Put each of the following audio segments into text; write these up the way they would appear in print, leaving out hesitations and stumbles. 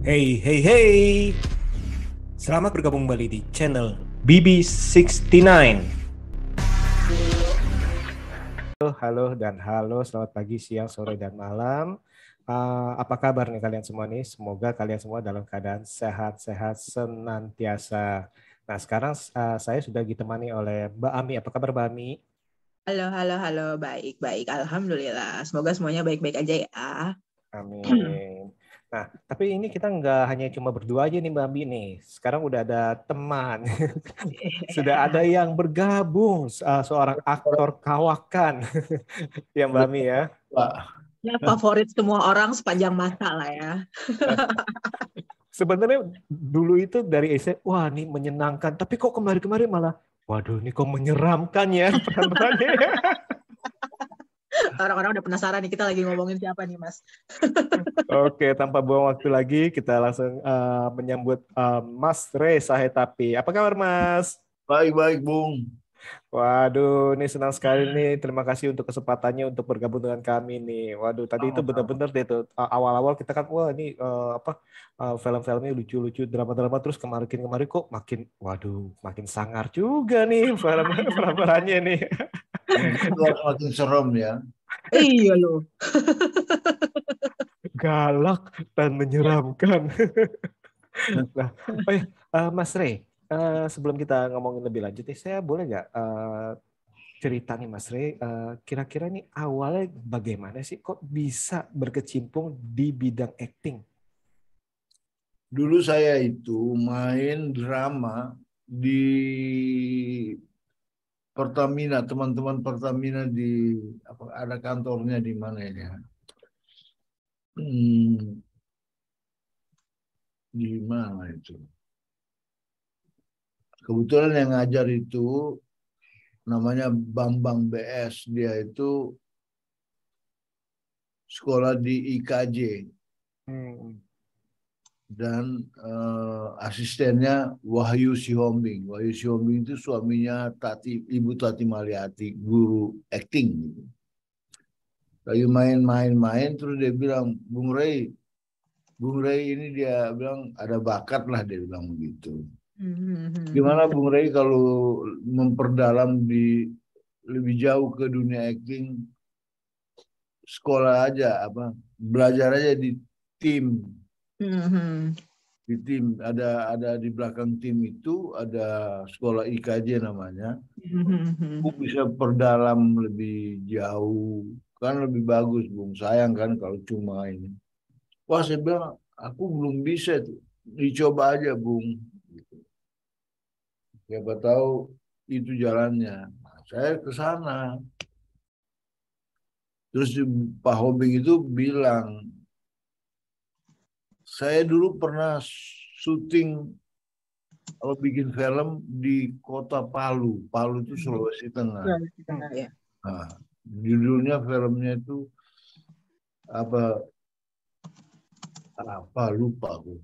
Hey, hey, hey. Selamat bergabung kembali di channel BB69. Halo, selamat pagi, siang, sore, dan malam. Apa kabar nih kalian semua nih? Semoga kalian semua dalam keadaan sehat-sehat senantiasa. Nah, sekarang saya sudah ditemani oleh Mbak Ami. Apa kabar Mbak Ami? Halo, halo, halo. Baik, baik. Alhamdulillah. Semoga semuanya baik-baik aja ya. Amin. Nah, tapi ini kita nggak hanya cuma berdua aja nih Mbak Ami nih. Sekarang udah ada teman. Sudah ada yang bergabung, seorang aktor kawakan. Ya Mbak Mi ya. Pak. Ya, favorit semua orang sepanjang masa lah ya. Sebenarnya dulu itu dari SMP, wah ini menyenangkan. Tapi kok kemarin-kemarin malah, waduh ini kok menyeramkan ya peran-perannya. Orang-orang udah penasaran nih kita lagi ngomongin siapa nih, Mas. Oke, tanpa buang waktu lagi, kita langsung menyambut Mas Rey Sahetapi. Apa kabar Mas? Baik-baik, Bung. Waduh, ini senang sekali nih. Terima kasih untuk kesempatannya untuk bergabung dengan kami nih. Waduh, tadi itu Sama-sama. benar-benar deh tuh awal-awal kita kan wah ini film-filmnya lucu-lucu, drama-drama terus kemarin-kemarin kok makin waduh, makin sangar juga nih film-filmannya nih. Itu makin serem ya. Iya loh. Galak dan menyeramkan. Nah, oh ya, Mas Rey, sebelum kita ngomongin lebih lanjut nih, saya boleh nggak cerita nih Mas Rey, kira-kira nih awalnya bagaimana sih kok bisa berkecimpung di bidang acting? Dulu saya itu main drama di Pertamina, teman-teman Pertamina di apa ada kantornya di mana ini ya? Hmm, di mana itu? Kebetulan yang ngajar itu namanya Bambang BS. Dia itu sekolah di IKJ. Hmm. Dan asistennya Wahyu Sihombing. Wahyu Sihombing itu suaminya Ibu Tati Maliati, guru acting. Lagi main-main terus dia bilang, Bung Rey ini dia bilang ada bakat lah, dia bilang begitu. Gimana Bung Rey kalau memperdalam di lebih jauh ke dunia acting, sekolah aja apa belajar aja di tim. Di tim ada di belakang tim itu ada sekolah IKJ namanya. Aku bisa perdalam lebih jauh kan lebih bagus Bung, sayang kan kalau cuma ini. Wah saya bilang aku belum bisa tuh, dicoba aja Bung, siapa tahu itu jalannya. Nah, saya ke sana terus Pak Hobing itu bilang saya dulu pernah syuting kalau bikin film di kota Palu. Palu itu Sulawesi Tengah. Ya. Nah, judulnya filmnya itu apa apa lupa aku.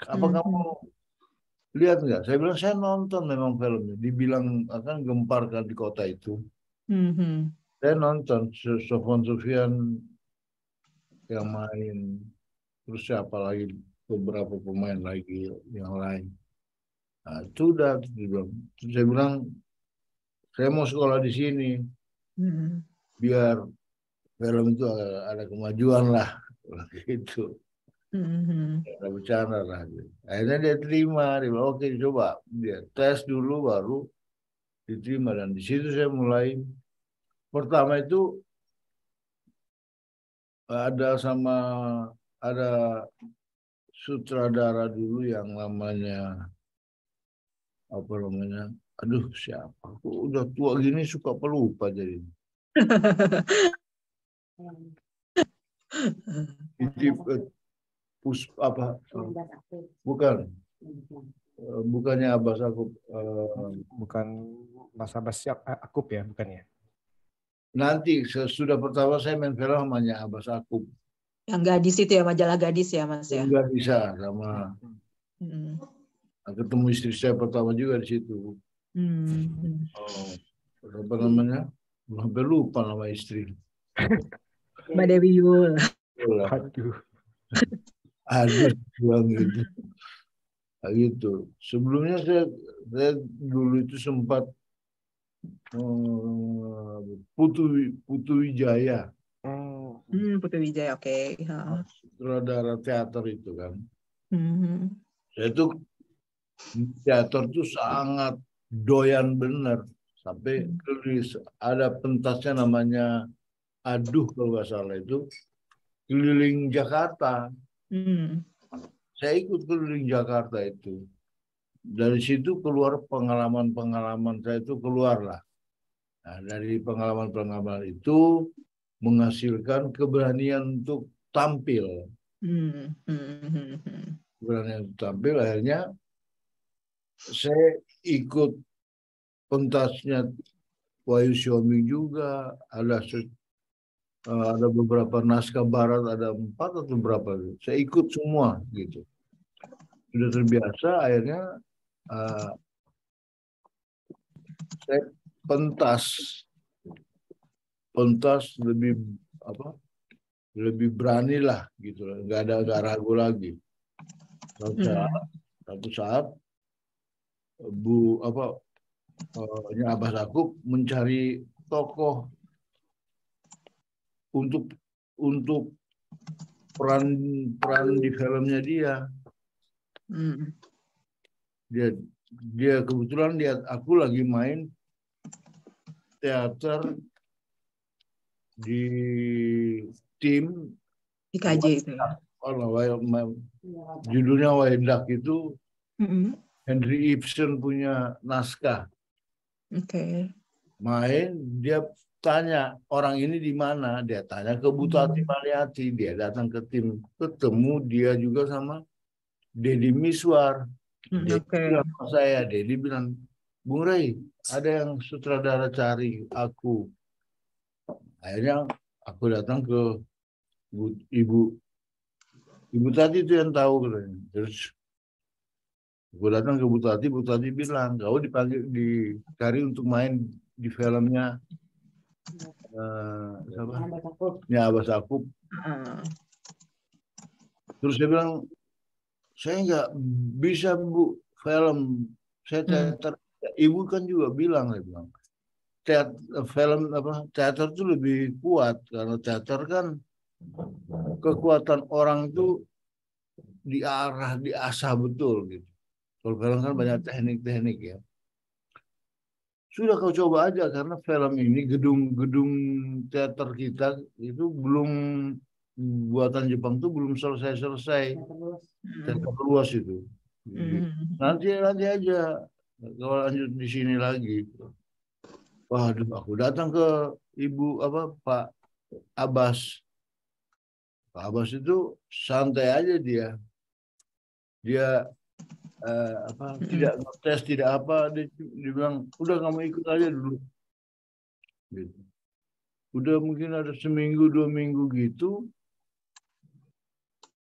Apa kamu lihat nggak? Saya bilang saya nonton memang filmnya. Dibilang akan gempar kan di kota itu. Saya nonton Sofwan Sufyan yang main, terus siapa lagi beberapa pemain lagi yang lain. Nah, itu udah terus saya bilang saya mau sekolah di sini biar film itu ada kemajuan lah gitu. Ada bercanda lah gitu. Akhirnya dia terima, dia bilang oke coba dia tes dulu baru diterima dan di situ saya mulai pertama itu ada ada sutradara dulu yang namanya apa namanya, aduh siapa, aku udah tua gini suka pelupa jadi titip apa bukan bukannya Abbas aku Bukan Mas Abbas Akub ya, bukan ya? nanti sesudah pertama saya main film namanya Abbas aku Yang gadis itu ya, majalah gadis ya, Mas ya. nggak bisa sama ketemu istri saya pertama juga di situ. Oh, apa namanya? Hampir lupa nama istri. Mbak Dewi Yul. Aduh. Aduh, bilang gitu. Nah, gitu. Sebelumnya saya dulu itu sempat Putu Putu Wijaya. Putu Wijaya, oke. Sutradara teater itu kan. Hmm. Saya tuh teater tuh sangat doyan bener. Sampai ada pentasnya namanya Aduh kalau nggak salah itu keliling Jakarta. Saya ikut keliling Jakarta itu. Dari situ keluar pengalaman-pengalaman saya itu keluar lah. Nah, dari pengalaman-pengalaman itu menghasilkan keberanian untuk tampil. Keberanian untuk tampil, akhirnya saya ikut pentasnya Wahyu Siombing juga. Ada beberapa naskah barat, ada 4 atau berapa. Saya ikut semua gitu. Sudah terbiasa, akhirnya saya pentas lebih berani lah gitu, nggak ragu lagi. Satu saat Nyai Abbas Yakub mencari tokoh untuk peran di filmnya dia. Dia kebetulan lihat aku lagi main teater di tim IKJ itu. Judulnya Wahendak itu Henry Ibsen punya naskah. Main, dia tanya orang ini di mana, dia tanya ke Butati Maliati, dia datang ke tim, ketemu dia juga sama Deddy Miswar. Dia bilang sama saya, Deddy bilang, Bung Ray, ada yang sutradara cari aku. Akhirnya aku datang ke Ibu Tati itu yang tahu. Terus aku datang ke Bu Tati bilang, kau dicari untuk main di filmnya Abbas Yakub. Terus dia bilang, saya nggak bisa Bu film, saya teater. Ibu kan juga bilang, teater itu lebih kuat karena teater kan kekuatan orang itu diasah betul gitu. Kalau film kan banyak teknik-teknik ya. Sudah kau coba aja karena film ini gedung teater kita itu belum buatan Jepang tuh belum selesai. Teater luas itu. Nanti aja kalau lanjut di sini lagi. Waduh, aku datang ke Pak Abbas. Pak Abbas itu santai aja dia. Dia tidak ngetes, tidak apa, dia bilang udah kamu ikut aja dulu. Gitu. Udah mungkin ada seminggu 2 minggu gitu,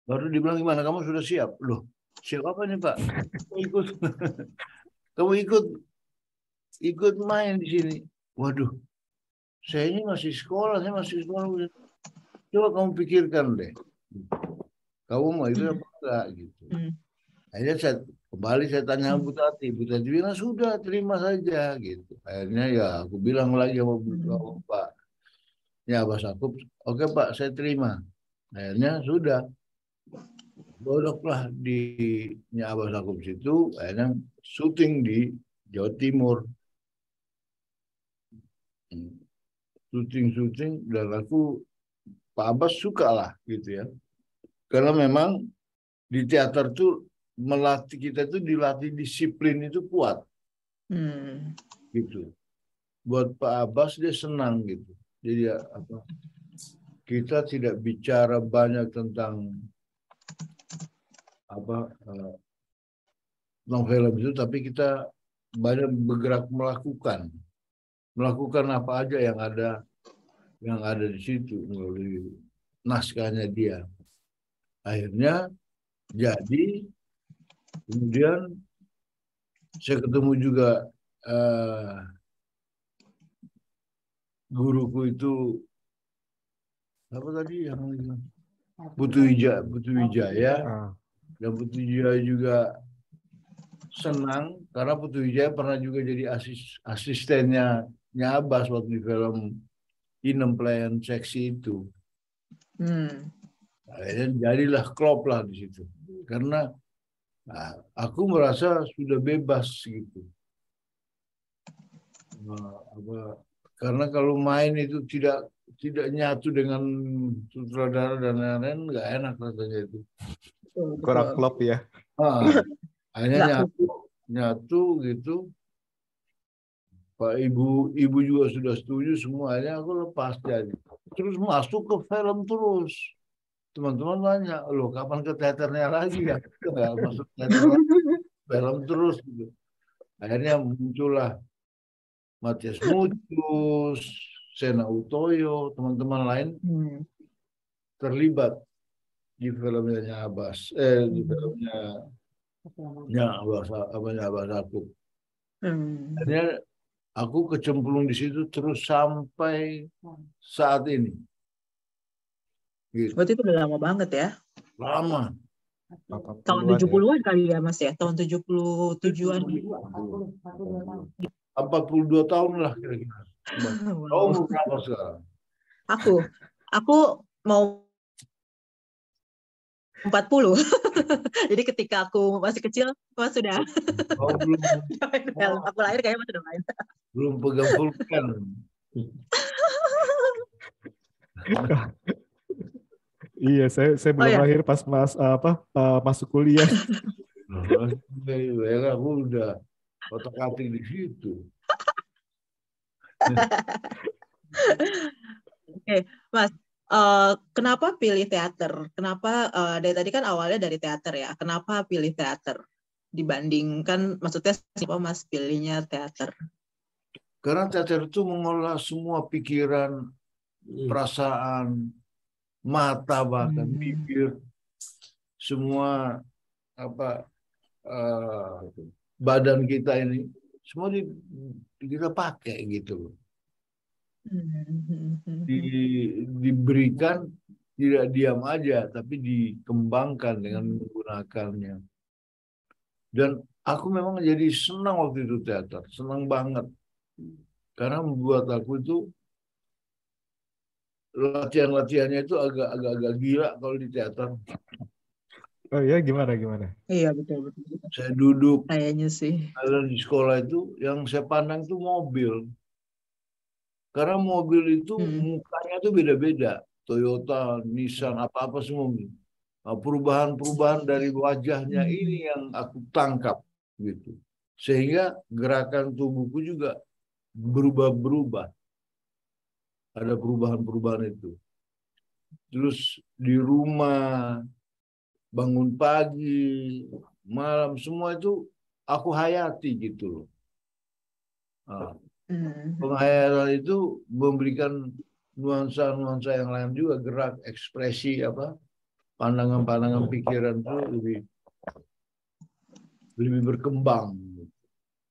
baru dibilang gimana, kamu sudah siap? Loh, siap apa nih Pak? Kamu ikut main di sini. Waduh, saya ini masih sekolah. Coba kamu pikirkan deh, kamu mau itu apa enggak gitu. Akhirnya saya tanya Bu Tati bilang sudah terima saja gitu. Akhirnya ya aku bilang lagi sama Pak Abbas Yakub, oke Pak saya terima. Akhirnya sudah bodoklah di Abbas Yakub situ, akhirnya syuting di Jawa Timur. Syuting dan Pak Abbas suka lah gitu ya. Karena memang di teater tuh kita tuh dilatih disiplin itu kuat. Gitu. Buat Pak Abbas dia senang gitu. Jadi kita tidak bicara banyak tentang film itu, tapi kita banyak bergerak melakukan apa aja yang ada di situ melalui naskahnya dia. Akhirnya jadi kemudian saya ketemu juga guruku itu apa tadi yang Putu Wijaya Ah. dan Putu Wijaya juga senang karena Putu Wijaya pernah juga jadi asistennya Abbas waktu di film Inem Pelayan Seksi itu. Akhirnya jadilah klop lah di situ. Karena aku merasa sudah bebas gitu. Karena kalau main itu tidak nyatu dengan sutradara dan lain-lain, nggak enak rasanya itu. Kurang klop ya. Akhirnya nyatu gitu. Pak Ibu juga sudah setuju semuanya, aku lepas jadi. Terus masuk ke film terus. Teman-teman tanya, loh kapan ke teaternya lagi ya? Nggak masuk teater lagi, film terus gitu. Akhirnya muncullah Matias Mucus, Sena Utoyo, teman-teman lain terlibat di filmnya Abbas, di filmnya Abbas aku. Akhirnya aku kecemplung di situ terus sampai saat ini. Gitu. Berarti itu udah lama banget ya? Lama. Tahun 70-an kali ya Mas ya? Tahun 77-an. 42 tahun lah kira-kira. Umur berapa sekarang? Aku mau 40. Jadi ketika aku masih kecil, Mas sudah. Belum. Aku lahir kayaknya Mas sudah main. Belum pegang pulpen. Iya, saya belum lahir pas masuk kuliah. Aku udah otak-atik di situ. Oke, Mas. Kenapa pilih teater? Kenapa dari tadi kan awalnya dari teater ya? Kenapa pilih teater dibandingkan, maksudnya kenapa Mas pilihnya teater? Karena teater itu mengolah semua pikiran, perasaan, mata bahkan bibir, semua badan kita ini semua kita pakai gitu. Diberikan tidak diam aja, tapi dikembangkan dengan menggunakannya. Dan aku memang jadi senang waktu itu teater, senang banget. Karena membuat aku itu latihan-latihannya itu agak gila kalau di teater. Oh ya, gimana? Iya, betul. Saya duduk, kayaknya sih. di sekolah itu yang saya pandang itu mobil. Karena mobil itu mukanya itu beda-beda. Toyota, Nissan, apa-apa semua. Nah, perubahan-perubahan dari wajahnya ini yang aku tangkap gitu. Sehingga gerakan tubuhku juga berubah-berubah. Ada perubahan-perubahan itu. Terus di rumah, bangun pagi, malam, semua itu aku hayati gitu loh. Nah, penghayatan itu memberikan nuansa-nuansa yang lain juga, gerak, ekspresi, pandangan-pandangan pikiran itu lebih berkembang.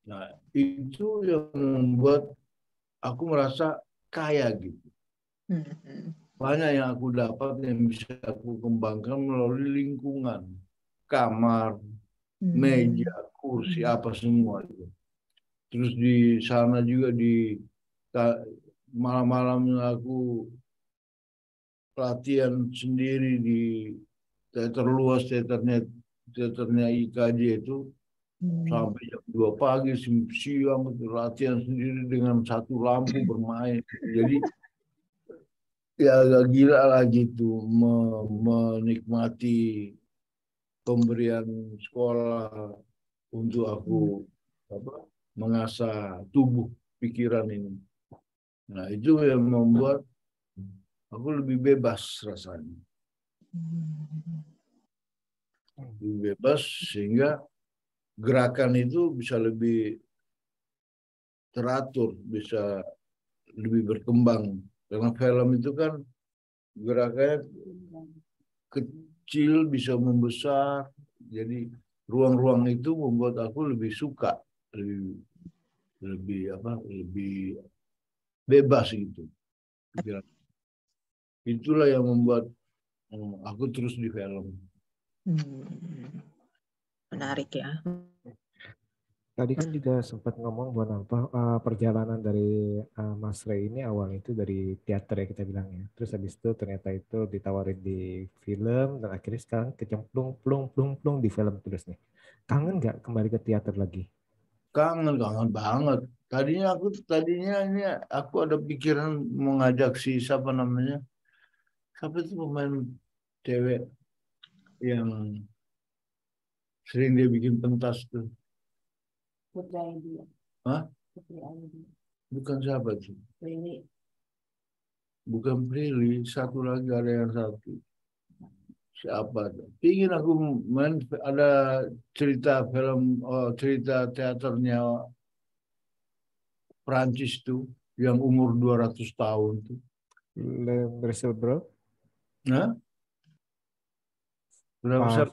Nah, itu yang membuat aku merasa kaya gitu. Banyak yang aku dapat yang bisa aku kembangkan melalui lingkungan, kamar, meja, kursi, apa semua itu. Terus di sana juga di malam-malam aku latihan sendiri di teater luas, teaternya IKJ itu sampai jam 2 pagi, siang latihan sendiri dengan satu lampu bermain. Jadi ya agak gila lah gitu menikmati pemberian sekolah untuk aku mengasah tubuh pikiran ini. Nah, itu yang membuat aku lebih bebas rasanya. Lebih bebas sehingga gerakan itu bisa lebih teratur, bisa lebih berkembang. Karena film itu kan gerakannya kecil bisa membesar. Jadi ruang-ruang itu membuat aku lebih suka, lebih bebas gitu. Itulah yang membuat aku terus di film. Menarik ya. Tadi kan juga sempat ngomong buat apa perjalanan dari Mas Ray ini awal itu dari teater ya kita bilang ya. Terus habis itu ternyata itu ditawarin di film dan akhirnya sekarang kecemplung plung di film terus nih. Kangen nggak kembali ke teater lagi? Kangen banget. Tadinya ini aku ada pikiran mau ngajak si siapa namanya? Siapa itu pemain cewek yang sering dia bikin pentas tuh? Putri Ayu. Hah? Putri Ayu. Bukan siapa tuh? Ini Bukan Prilly, satu lagi ada yang satu. Siapa tuh? Pingin aku main ada cerita film, cerita teaternya Prancis tuh yang umur 200 tahun tuh. Le Miserable? Nah, berapa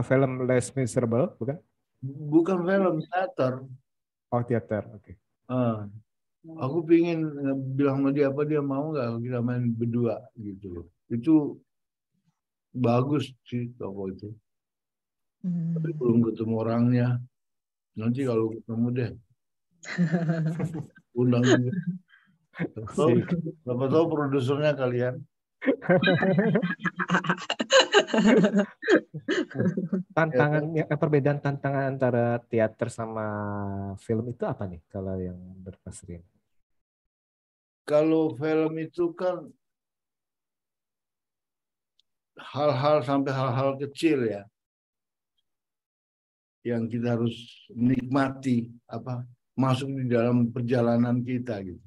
Film Les Miserable bukan? bukan film teater. Oh teater, oke. Ah, aku pingin bilang sama dia apa dia mau nggak kita main berdua gitu loh. Itu bagus sih toko itu. Tapi belum ketemu orangnya. Nanti kalau ketemu deh undang juga. Berapa tahu produsernya kalian? Tantangannya, perbedaan tantangan antara teater sama film itu apa nih kalau yang berpasrin? Kalau film itu kan hal-hal sampai hal-hal kecil ya yang kita harus nikmati apa masuk di dalam perjalanan kita gitu.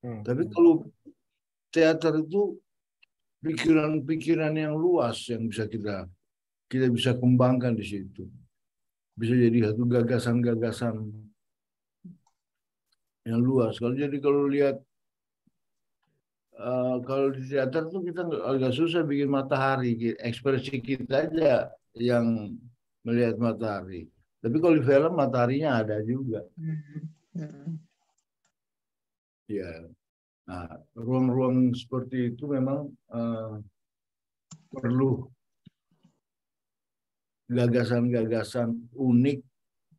Tapi kalau teater itu pikiran-pikiran yang luas yang bisa kita bisa kembangkan di situ. Bisa jadi satu gagasan-gagasan yang luas. Kalau lihat kalau di teater tuh kita agak susah bikin matahari, ekspresi kita aja yang melihat matahari. Tapi kalau di film mataharinya ada juga. Ya, nah ruang-ruang seperti itu memang perlu gagasan-gagasan unik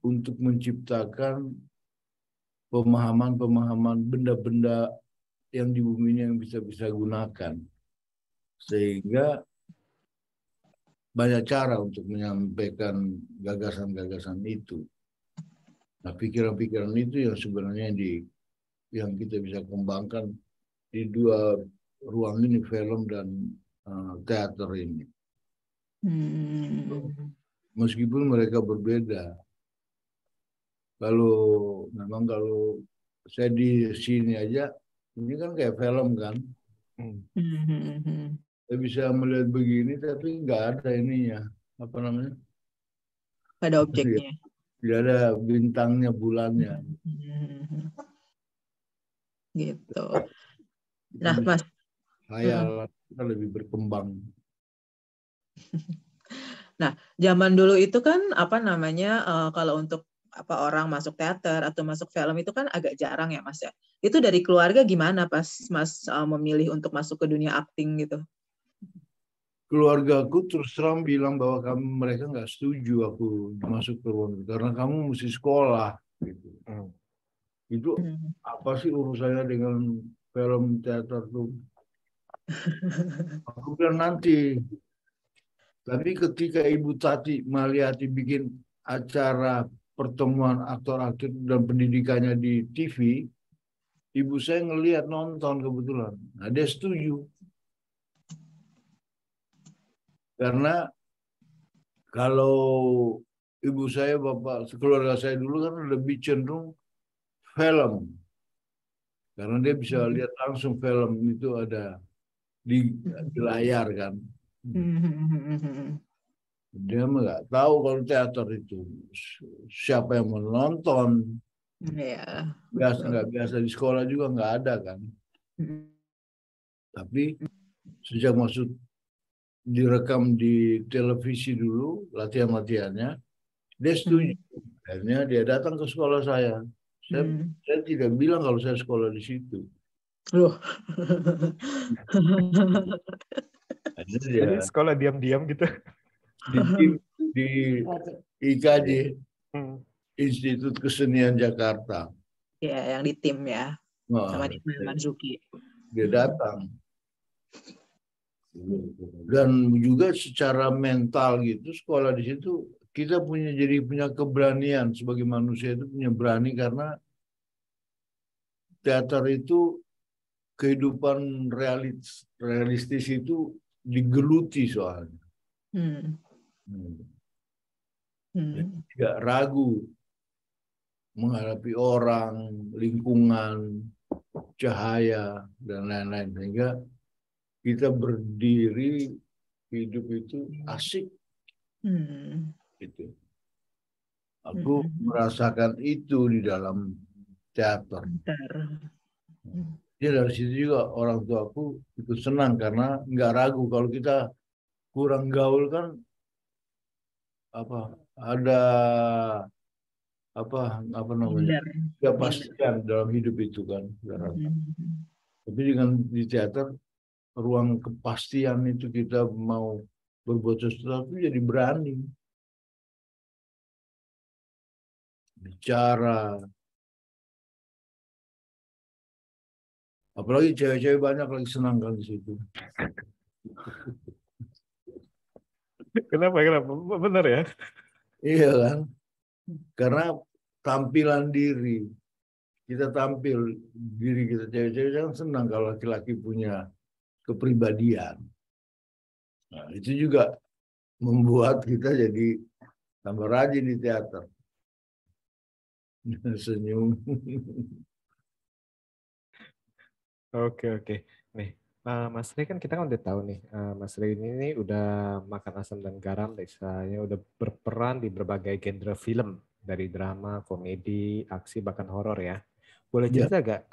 untuk menciptakan pemahaman-pemahaman benda-benda yang di bumi ini yang bisa gunakan. Sehingga banyak cara untuk menyampaikan gagasan-gagasan itu. Nah, pikiran-pikiran itu yang sebenarnya yang kita bisa kembangkan di dua ruang ini, film dan teater ini. Meskipun mereka berbeda. Kalau saya di sini aja, ini kan kayak film kan. Saya bisa melihat begini tapi nggak ada ininya, apa namanya? Ada objeknya. Tidak ada bintangnya, bulannya. Gitu. Nah, Mas. Khayal kita lebih berkembang. Nah, zaman dulu itu kan apa namanya kalau untuk orang masuk teater atau masuk film itu kan agak jarang ya, Mas ya. Itu dari keluarga gimana pas Mas memilih untuk masuk ke dunia akting gitu? Keluargaku terus terang bilang bahwa mereka nggak setuju aku masuk ke ruang itu karena kamu mesti sekolah gitu. Itu apa sih urusannya dengan film teater tuh? Aku bilang nanti. Tapi ketika Ibu Tati Maliati bikin acara pertemuan aktor-aktor dan pendidikannya di TV, ibu saya ngelihat nonton kebetulan. Nah, dia setuju. Karena kalau ibu saya, bapak, keluarga saya dulu kan lebih cenderung film. Karena dia bisa lihat langsung film itu ada di layar kan. Dia nggak tahu kalau teater itu siapa yang menonton. Nggak biasa di sekolah juga nggak ada kan. Tapi sejak masuk direkam di televisi dulu latihan-latihannya, dia setuju. Akhirnya dia datang ke sekolah saya. Saya tidak bilang kalau saya sekolah di situ. Loh. Jadi sekolah diam-diam gitu. Di IKJ, Institut Kesenian Jakarta. Ya, yang di tim ya. Sama Ismail Marzuki. Dia datang. Dan juga secara mental gitu, sekolah di situ kita punya keberanian sebagai manusia itu punya berani karena teater itu kehidupan realistis itu digeluti soalnya. Tidak ragu menghadapi orang, lingkungan, cahaya, dan lain-lain. Sehingga kita berdiri, hidup itu asik. Gitu. Aku merasakan itu di dalam teater. Ya dari situ juga orang tua aku ikut senang karena nggak ragu kalau kita kurang gaul kan ada apa namanya kepastian dalam hidup itu kan. Tapi dengan di teater ruang kepastian itu kita mau berbuat sesuatu jadi berani bicara. Apalagi cewek-cewek banyak lagi senang kan di situ. Kenapa? Benar ya? Iya kan? Karena tampilan diri. Kita tampil diri kita. Cewek-cewek kan senang kalau laki-laki punya kepribadian. Nah, itu juga membuat kita jadi tambah rajin di teater. Senyum. Oke. Nih, Mas Rey kan kita kan udah tahu nih, Mas Rey ini udah makan asam dan garam, misalnya udah berperan di berbagai genre film, dari drama, komedi, aksi, bahkan horor ya. Boleh cerita nggak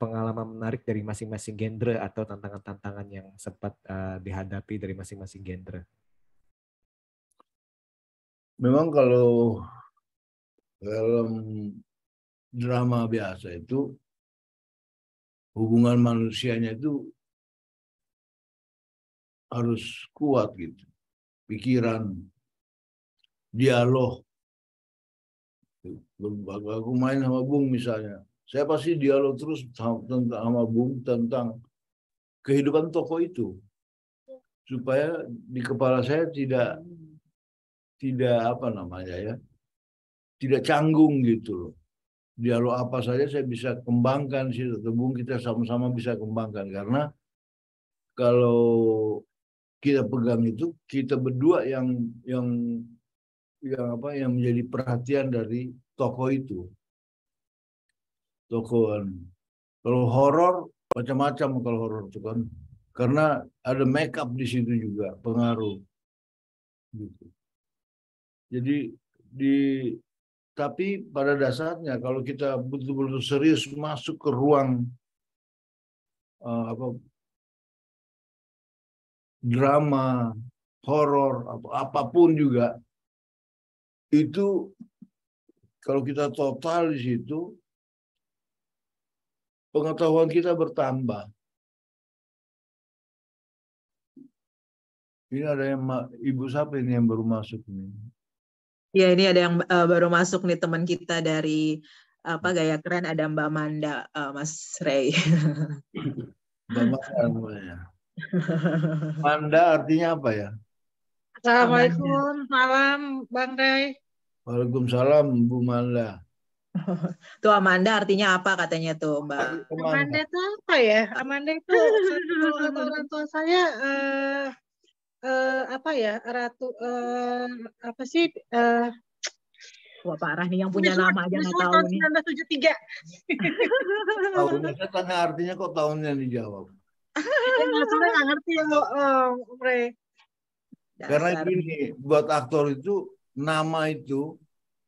pengalaman menarik dari masing-masing genre atau tantangan-tantangan yang sempat dihadapi dari masing-masing genre? Memang kalau dalam drama biasa itu hubungan manusianya itu harus kuat gitu. Pikiran, dialog. Aku main sama Bung misalnya. Saya pasti dialog terus sama Bung tentang kehidupan tokoh itu. Supaya di kepala saya tidak tidak canggung gitu loh. Dialog apa saja saya bisa kembangkan situ. Bung kita sama-sama bisa kembangkan karena kalau kita pegang itu kita berdua yang menjadi perhatian dari tokoh itu. Tokoh kalau horor macam-macam kalau horor itu kan karena ada make up di situ juga pengaruh. Gitu. Jadi tapi pada dasarnya kalau kita betul-betul serius masuk ke ruang drama, horor, apapun juga itu kalau kita total di situ pengetahuan kita bertambah. Ini ada yang ibu siapa ini yang baru masuk ini? Ya ini ada yang baru masuk nih teman kita dari Gaya Keren, ada Mbak Manda, Mas Rey. Mbak Manda namanya. Manda artinya apa ya? Assalamualaikum, malam Bang Rey. Waalaikumsalam Bu Manda. Tuh Amanda artinya apa katanya tuh Mbak? Amanda itu apa ya? Amanda itu orang tua saya ratu apa sih? Wah parah nih yang punya nama aja nggak tahu nih. 1973. Tahunnya saya tanya artinya kok tahunnya dijawab. Saya nggak ngerti ya Om Rey. Karena gini, buat aktor itu nama itu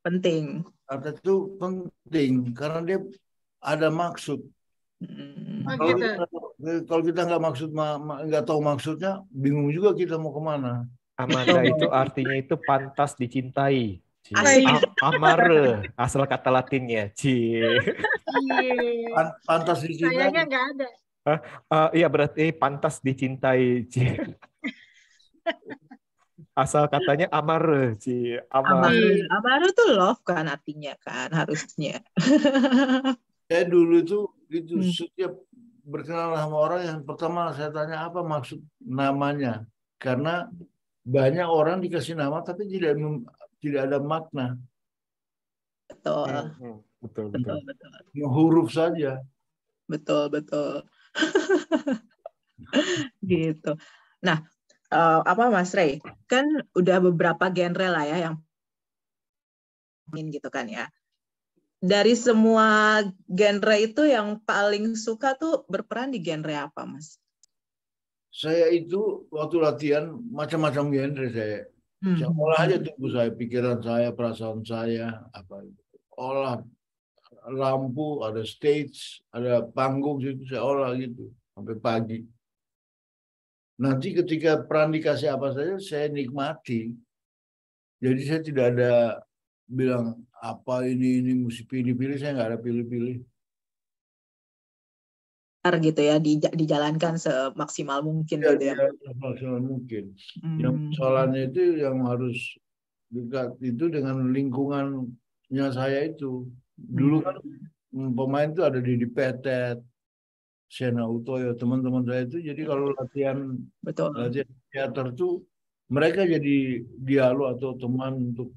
penting. Kata itu penting karena dia ada maksud. Kalau kita nggak tahu maksudnya, bingung juga kita mau kemana. Amanda itu artinya itu pantas dicintai. Amare, asal kata Latinnya. Pantas dicintai. Sayangnya nggak ada. Iya berarti pantas dicintai. Asal katanya amare. Amare tuh love kan artinya kan harusnya. Saya dulu itu gitu setiap berkenalan sama orang yang pertama saya tanya apa maksud namanya, karena banyak orang dikasih nama tapi tidak ada makna. Betul. Huruf saja. Betul. Gitu. Nah, apa Mas Ray? Kan udah beberapa genre lah ya yang gitu kan ya. Dari semua genre itu yang paling suka tuh berperan di genre apa, Mas? Saya itu waktu latihan macam-macam genre saya. Saya olah aja tubuh saya, pikiran saya, perasaan saya, apa itu. Olah lampu, ada stage, ada panggung situ saya olah gitu sampai pagi. Nanti ketika peran dikasih apa saja saya nikmati. Jadi saya tidak ada bilang apa ini mesti pilih-pilih, saya nggak ada pilih-pilih. Gitu ya, dijalankan semaksimal mungkin gitu ya. Semaksimal mungkin. Yang soalnya itu yang harus dekat itu dengan lingkungannya saya itu. Dulu kan pemain itu ada di Petet, Sena Utoyo, teman-teman saya itu. Jadi kalau latihan teater tuh mereka jadi dialog atau teman untuk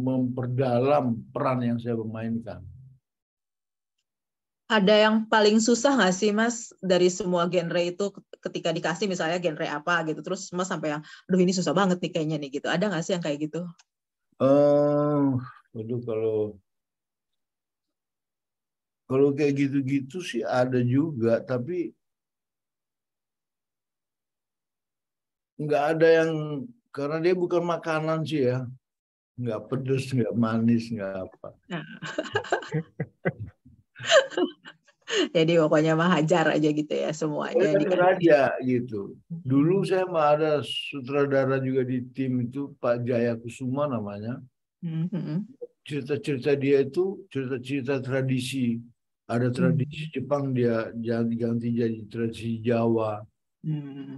memperdalam peran yang saya memainkan. Ada yang paling susah nggak sih Mas dari semua genre itu ketika dikasih misalnya genre apa gitu terus Mas sampai yang aduh ini susah banget nih kayaknya nih gitu, ada nggak sih yang kayak gitu? Aduh kalau kayak gitu-gitu sih ada juga, tapi nggak ada yang karena dia bukan makanan sih ya, nggak pedes, nggak manis, nggak apa. Jadi pokoknya mah hajar aja gitu ya semuanya. Aja gitu. Dulu saya mah ada sutradara juga di tim itu, Pak Jaya Kusuma namanya. Cerita-cerita dia itu cerita-cerita tradisi. Ada tradisi Jepang dia ganti jadi tradisi Jawa.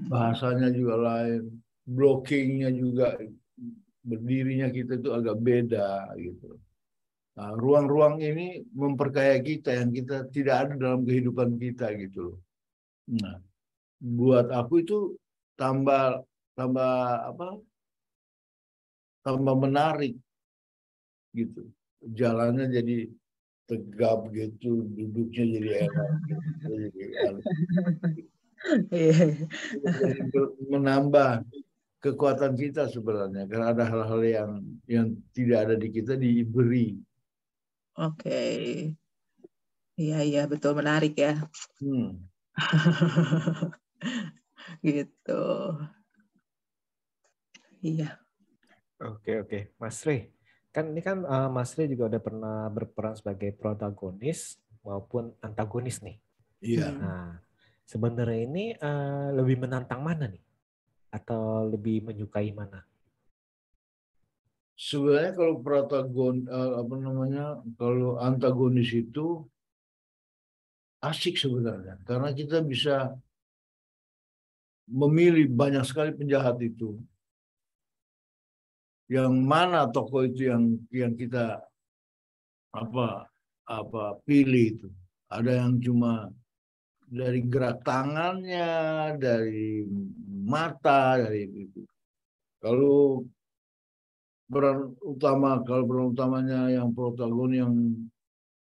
Bahasanya juga lain. Blockingnya juga, berdirinya kita itu agak beda gitu. Nah, ruang-ruang ini memperkaya kita yang kita tidak ada dalam kehidupan kita gitu loh. Nah, buat aku itu tambah menarik gitu. Jalannya jadi tegap gitu, duduknya jadi enak. Menambah kekuatan kita sebenarnya karena ada hal-hal yang tidak ada di kita diberi. Oke. Iya betul, menarik ya. Gitu. Iya. Oke. Mas Ray, kan ini kan Mas Ray juga udah pernah berperan sebagai protagonis maupun antagonis nih. Iya. Nah, sebenarnya ini lebih menantang mana nih? Atau lebih menyukai mana? Sebenarnya kalau kalau antagonis itu asik sebenarnya karena kita bisa memilih banyak sekali penjahat itu. Yang mana tokoh itu yang kita pilih itu. Ada yang cuma dari gerak tangannya, dari mata, dari itu. Kalau peran utamanya yang protagonis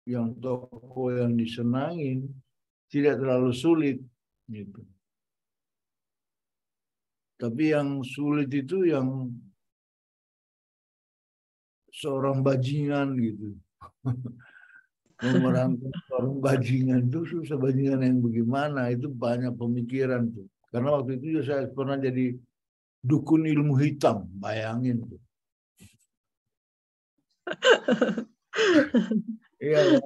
yang tokoh yang disenangin tidak terlalu sulit gitu. Tapi yang sulit itu yang seorang bajingan gitu. Memerankan seorang bajingan itu susah, bajingan yang bagaimana itu banyak pemikiran tuh. Karena waktu itu saya pernah jadi dukun ilmu hitam, bayangin tuh. Iya,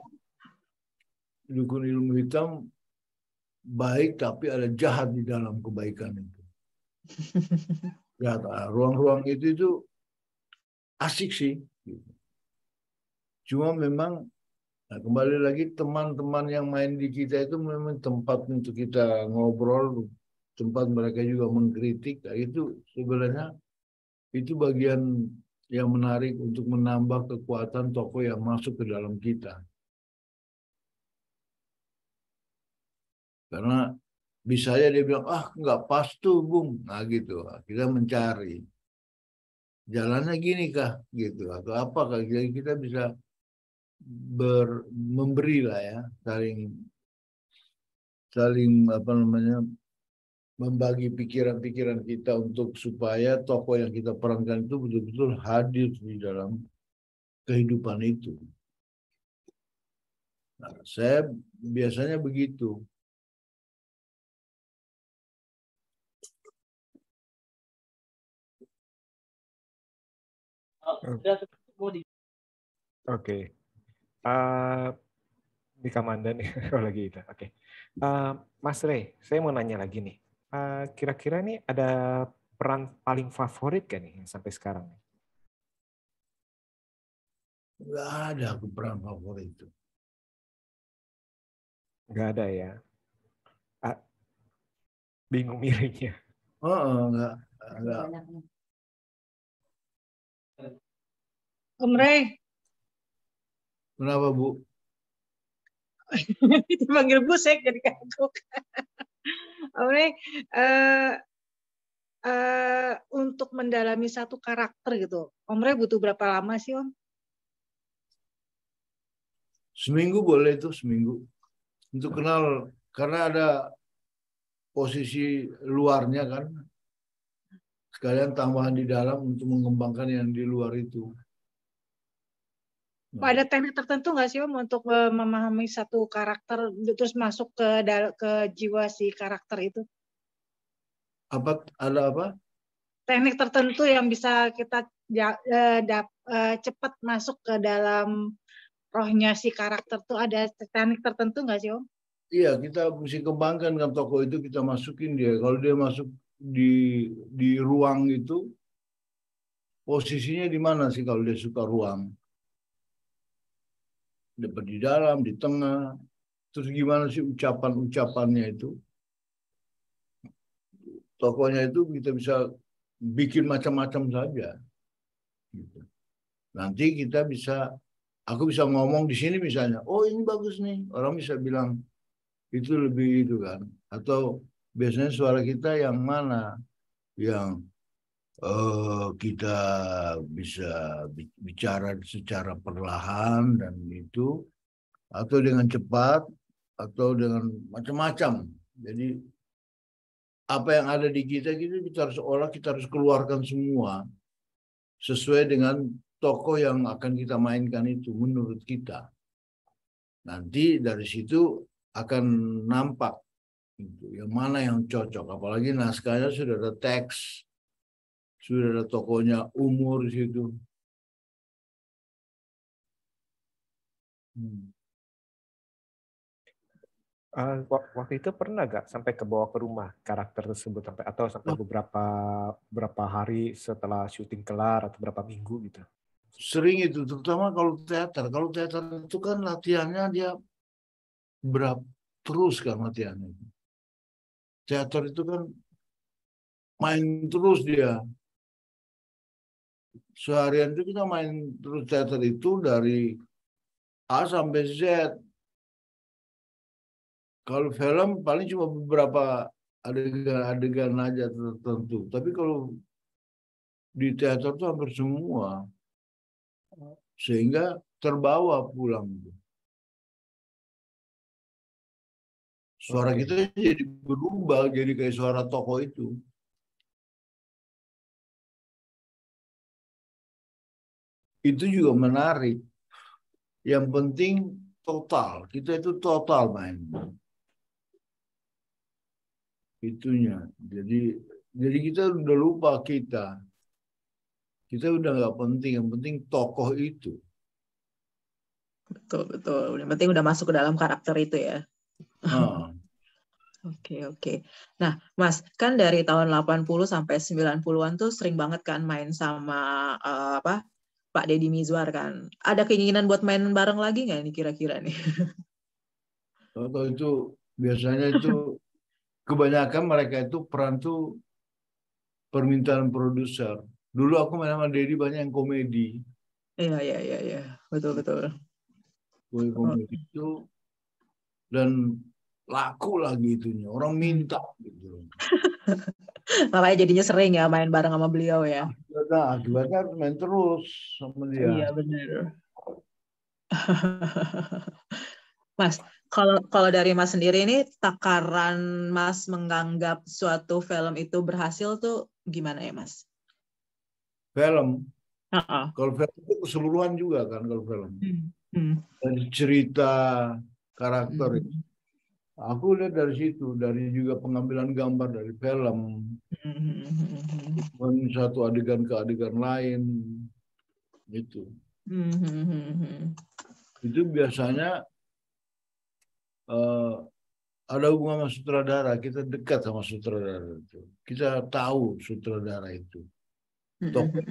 dukun ilmu hitam baik tapi ada jahat di dalam kebaikan itu. Ya, ruang-ruang itu asik sih. Cuma memang kembali lagi teman-teman yang main di kita itu memang tempat untuk kita ngobrol, tempat mereka juga mengkritik. Itu sebenarnya itu bagian yang menarik untuk menambah kekuatan tokoh yang masuk ke dalam kita. Karena bisa aja dia bilang, nggak pas tuh, Bung. Nah gitu, kita mencari. Jalannya gini kah? Gitu. Atau apakah kita bisa memberi lah ya, saling apa namanya, membagi pikiran-pikiran kita untuk supaya tokoh yang kita perankan itu betul-betul hadir di dalam kehidupan itu. Nah, saya biasanya begitu. Oke. Di Kamanda nih kalau lagi itu. Oke. Mas Rey, saya mau nanya lagi nih. Kira-kira nih ada peran paling favorit kan nih sampai sekarang? Nggak ada peran favorit itu. Nggak ada ya. Bingung milihnya. Enggak. Om Rey. Kenapa, Bu? Dipanggil Bu, saya jadi kagok. Om Rey, untuk mendalami satu karakter gitu, Om Rey butuh berapa lama sih, Om? Seminggu boleh itu, seminggu. Untuk kenal, karena ada posisi luarnya kan. Sekalian tambahan di dalam untuk mengembangkan yang di luar itu. Ada teknik tertentu nggak sih Om untuk memahami satu karakter terus masuk ke jiwa si karakter itu? Ada apa? Teknik tertentu yang bisa kita cepat masuk ke dalam rohnya si karakter tuh, ada teknik tertentu nggak sih Om? Iya, kita mesti kembangkan kan tokoh itu, kita masukin dia. Kalau dia masuk di ruang itu, posisinya di mana sih kalau dia suka ruang? Dapat di dalam, di tengah. Terus gimana sih ucapan-ucapannya itu? Tokohnya itu kita bisa bikin macam-macam saja. Gitu. Nanti aku bisa ngomong di sini misalnya, oh ini bagus nih. Orang bisa bilang, itu lebih itu kan. Atau biasanya suara kita yang mana? Yang kita bisa bicara secara perlahan dan itu, atau dengan cepat, atau dengan macam-macam. Jadi apa yang ada di kita kita harus keluarkan semua sesuai dengan tokoh yang akan kita mainkan itu menurut kita. Nanti dari situ akan nampak itu, yang mana yang cocok. Apalagi naskahnya sudah ada teks, sudah ada tokohnya, umur di situ. Waktu itu pernah nggak sampai kebawa ke rumah karakter tersebut atau sampai beberapa hari setelah syuting kelar atau berapa minggu gitu? Sering itu, terutama kalau teater. Kalau teater itu kan latihannya dia terus kan latihannya. Teater itu kan main terus dia. Seharian itu kita main terus teater itu dari A sampai Z. Kalau film paling cuma beberapa adegan aja tertentu. Tapi kalau di teater itu hampir semua. Sehingga terbawa pulang. Suara kita jadi berubah, jadi kayak suara tokoh itu. Itu juga menarik. Yang penting total. Kita itu total main. Itunya. Jadi kita udah lupa kita. Kita udah nggak penting. Yang penting tokoh itu. Betul. Yang penting udah masuk ke dalam karakter itu ya. Oke. Nah, Mas, kan dari tahun 80 sampai 90-an tuh sering banget kan main sama Pak Deddy Mizwar kan. Ada keinginan buat main bareng lagi nggak nih kira-kira nih? Kalau itu biasanya itu kebanyakan mereka itu peran tuh permintaan produser. Dulu aku main sama Deddy banyak yang komedi. Iya, betul. Komedi itu dan laku lagi itunya, orang minta gitu. Makanya jadinya sering ya main bareng sama beliau ya. Akibatnya harus main terus sama dia. Iya benar. Mas, kalau dari Mas sendiri ini takaran Mas menganggap suatu film itu berhasil tuh gimana ya Mas? Film, Uh-uh. kalau film itu keseluruhan juga kan kalau film. Hmm. Dari cerita, karakter. Aku lihat dari situ, dari juga pengambilan gambar dari film. Satu adegan ke adegan lain. Gitu. Itu biasanya ada hubungan sama sutradara, kita dekat sama sutradara itu. Kita tahu sutradara itu. Tokoh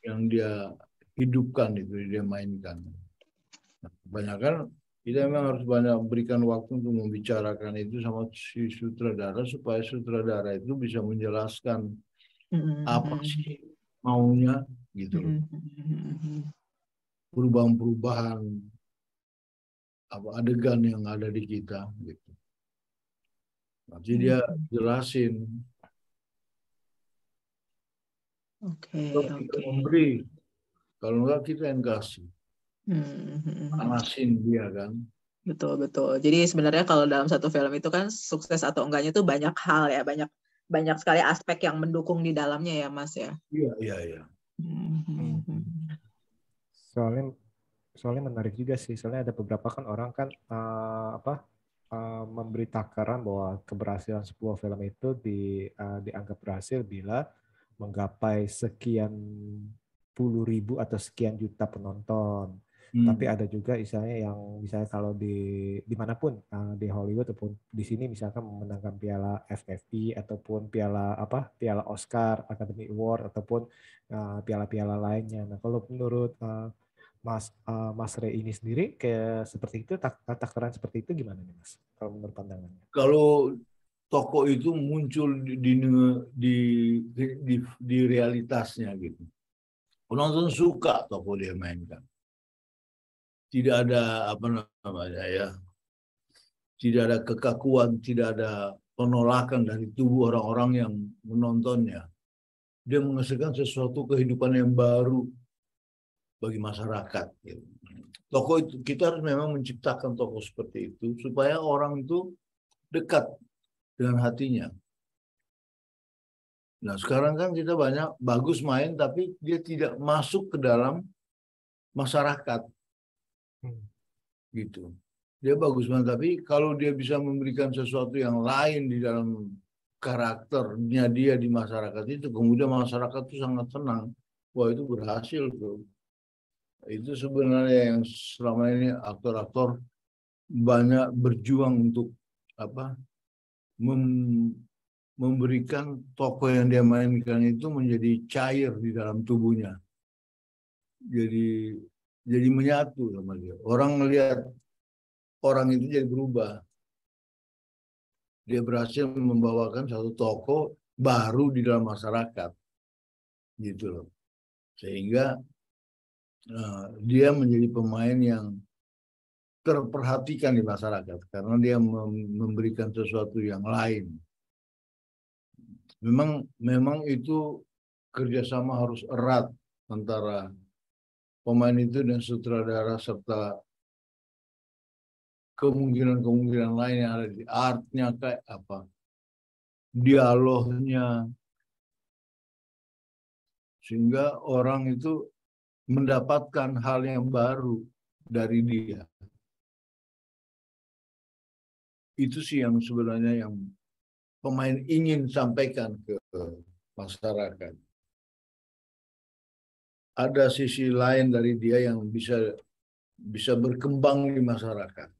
yang dia hidupkan itu, dia mainkan. Nah, kebanyakan kita memang harus banyak berikan waktu untuk membicarakan itu sama si sutradara supaya sutradara itu bisa menjelaskan apa sih maunya gitu loh. Perubahan-perubahan apa adegan yang ada di kita gitu. Nanti dia jelasin. Oke. Memberi. Kalau enggak kita yang kasih. Panasin dia kan. Betul. Jadi sebenarnya kalau dalam satu film itu kan sukses atau enggaknya itu banyak hal ya, banyak sekali aspek yang mendukung di dalamnya ya Mas ya. Iya. Soalnya menarik juga sih. Soalnya ada beberapa kan orang kan memberi takaran bahwa keberhasilan sebuah film itu dianggap berhasil bila menggapai sekian puluh ribu atau sekian juta penonton. Tapi ada juga misalnya kalau dimanapun di Hollywood ataupun di sini misalkan memenangkan piala FFI ataupun piala Oscar, Academy Award ataupun piala-piala lainnya. Nah kalau menurut Mas Rey ini sendiri kayak seperti itu, takaran seperti itu gimana nih Mas? Kalau menurut pandangannya? Kalau tokoh itu muncul di realitasnya gitu. Penonton suka tokoh dia mainkan. Tidak ada tidak ada kekakuan, tidak ada penolakan dari tubuh orang-orang yang menontonnya. Dia menghasilkan sesuatu kehidupan yang baru bagi masyarakat. Gitu. Tokoh itu kita harus memang menciptakan tokoh seperti itu supaya orang itu dekat dengan hatinya. Nah sekarang kan kita banyak bagus main tapi dia tidak masuk ke dalam masyarakat. Gitu. Dia bagus banget tapi kalau dia bisa memberikan sesuatu yang lain di dalam karakternya dia di masyarakat itu, kemudian masyarakat itu sangat senang. Wah itu berhasil tuh. Itu sebenarnya yang selama ini aktor-aktor banyak berjuang untuk memberikan tokoh yang dia mainkan itu menjadi cair di dalam tubuhnya. Jadi menyatu sama dia. Orang melihat orang itu jadi berubah. Dia berhasil membawakan satu tokoh baru di dalam masyarakat. Gitu loh. Sehingga dia menjadi pemain yang terperhatikan di masyarakat karena dia memberikan sesuatu yang lain. Memang itu kerjasama harus erat antara pemain itu dan sutradara serta kemungkinan lain yang ada di artnya kayak apa, dialognya, sehingga orang itu mendapatkan hal yang baru dari dia. Itu sih yang sebenarnya yang pemain ingin sampaikan ke masyarakat. Ada sisi lain dari dia yang bisa berkembang di masyarakat.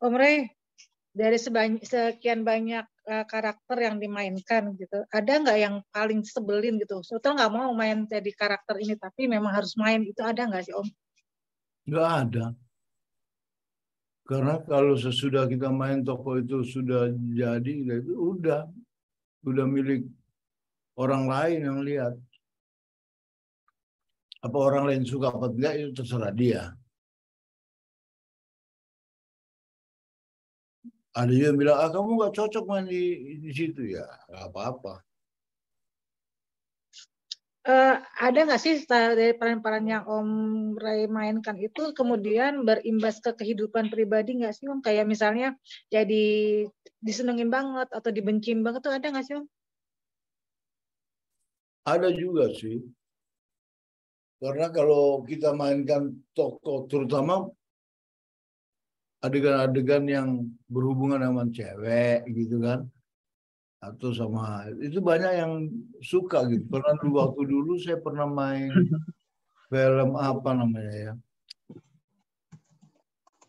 Om Rey, dari sekian banyak karakter yang dimainkan gitu. Ada nggak yang paling sebelin gitu? Sebetulnya nggak mau main jadi karakter ini, tapi memang harus main, itu ada nggak sih Om? Nggak ada. Karena kalau sesudah kita main tokoh itu sudah jadi, itu udah milik orang lain yang lihat. Apa orang lain suka apa tidak itu terserah dia. Ada juga yang bilang, kamu nggak cocok main di situ ya, nggak apa-apa. Ada nggak sih dari peran-peran yang Om Ray mainkan itu kemudian berimbas ke kehidupan pribadi nggak sih Om? Kayak misalnya jadi disenengin banget atau dibencin banget tuh ada nggak sih Om? Ada juga sih. Karena kalau kita mainkan tokoh, terutama adegan-adegan yang berhubungan dengan cewek gitu kan, atau sama itu banyak yang suka gitu. Karena waktu dulu saya pernah main film apa namanya ya,